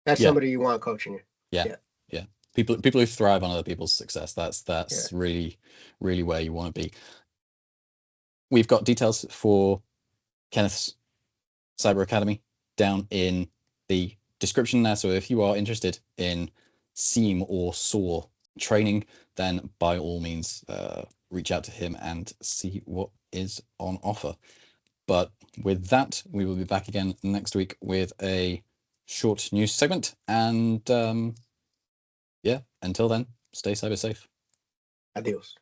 That's somebody you want coaching you. Yeah. People who thrive on other people's success. That's really, really where you want to be. We've got details for Kenneth's Cyber Academy down in the description there. So if you are interested in SEAM or SOAR training, then by all means reach out to him and see what is on offer. But with that, we will be back again next week with a short news segment. And until then, stay cyber safe. Adios.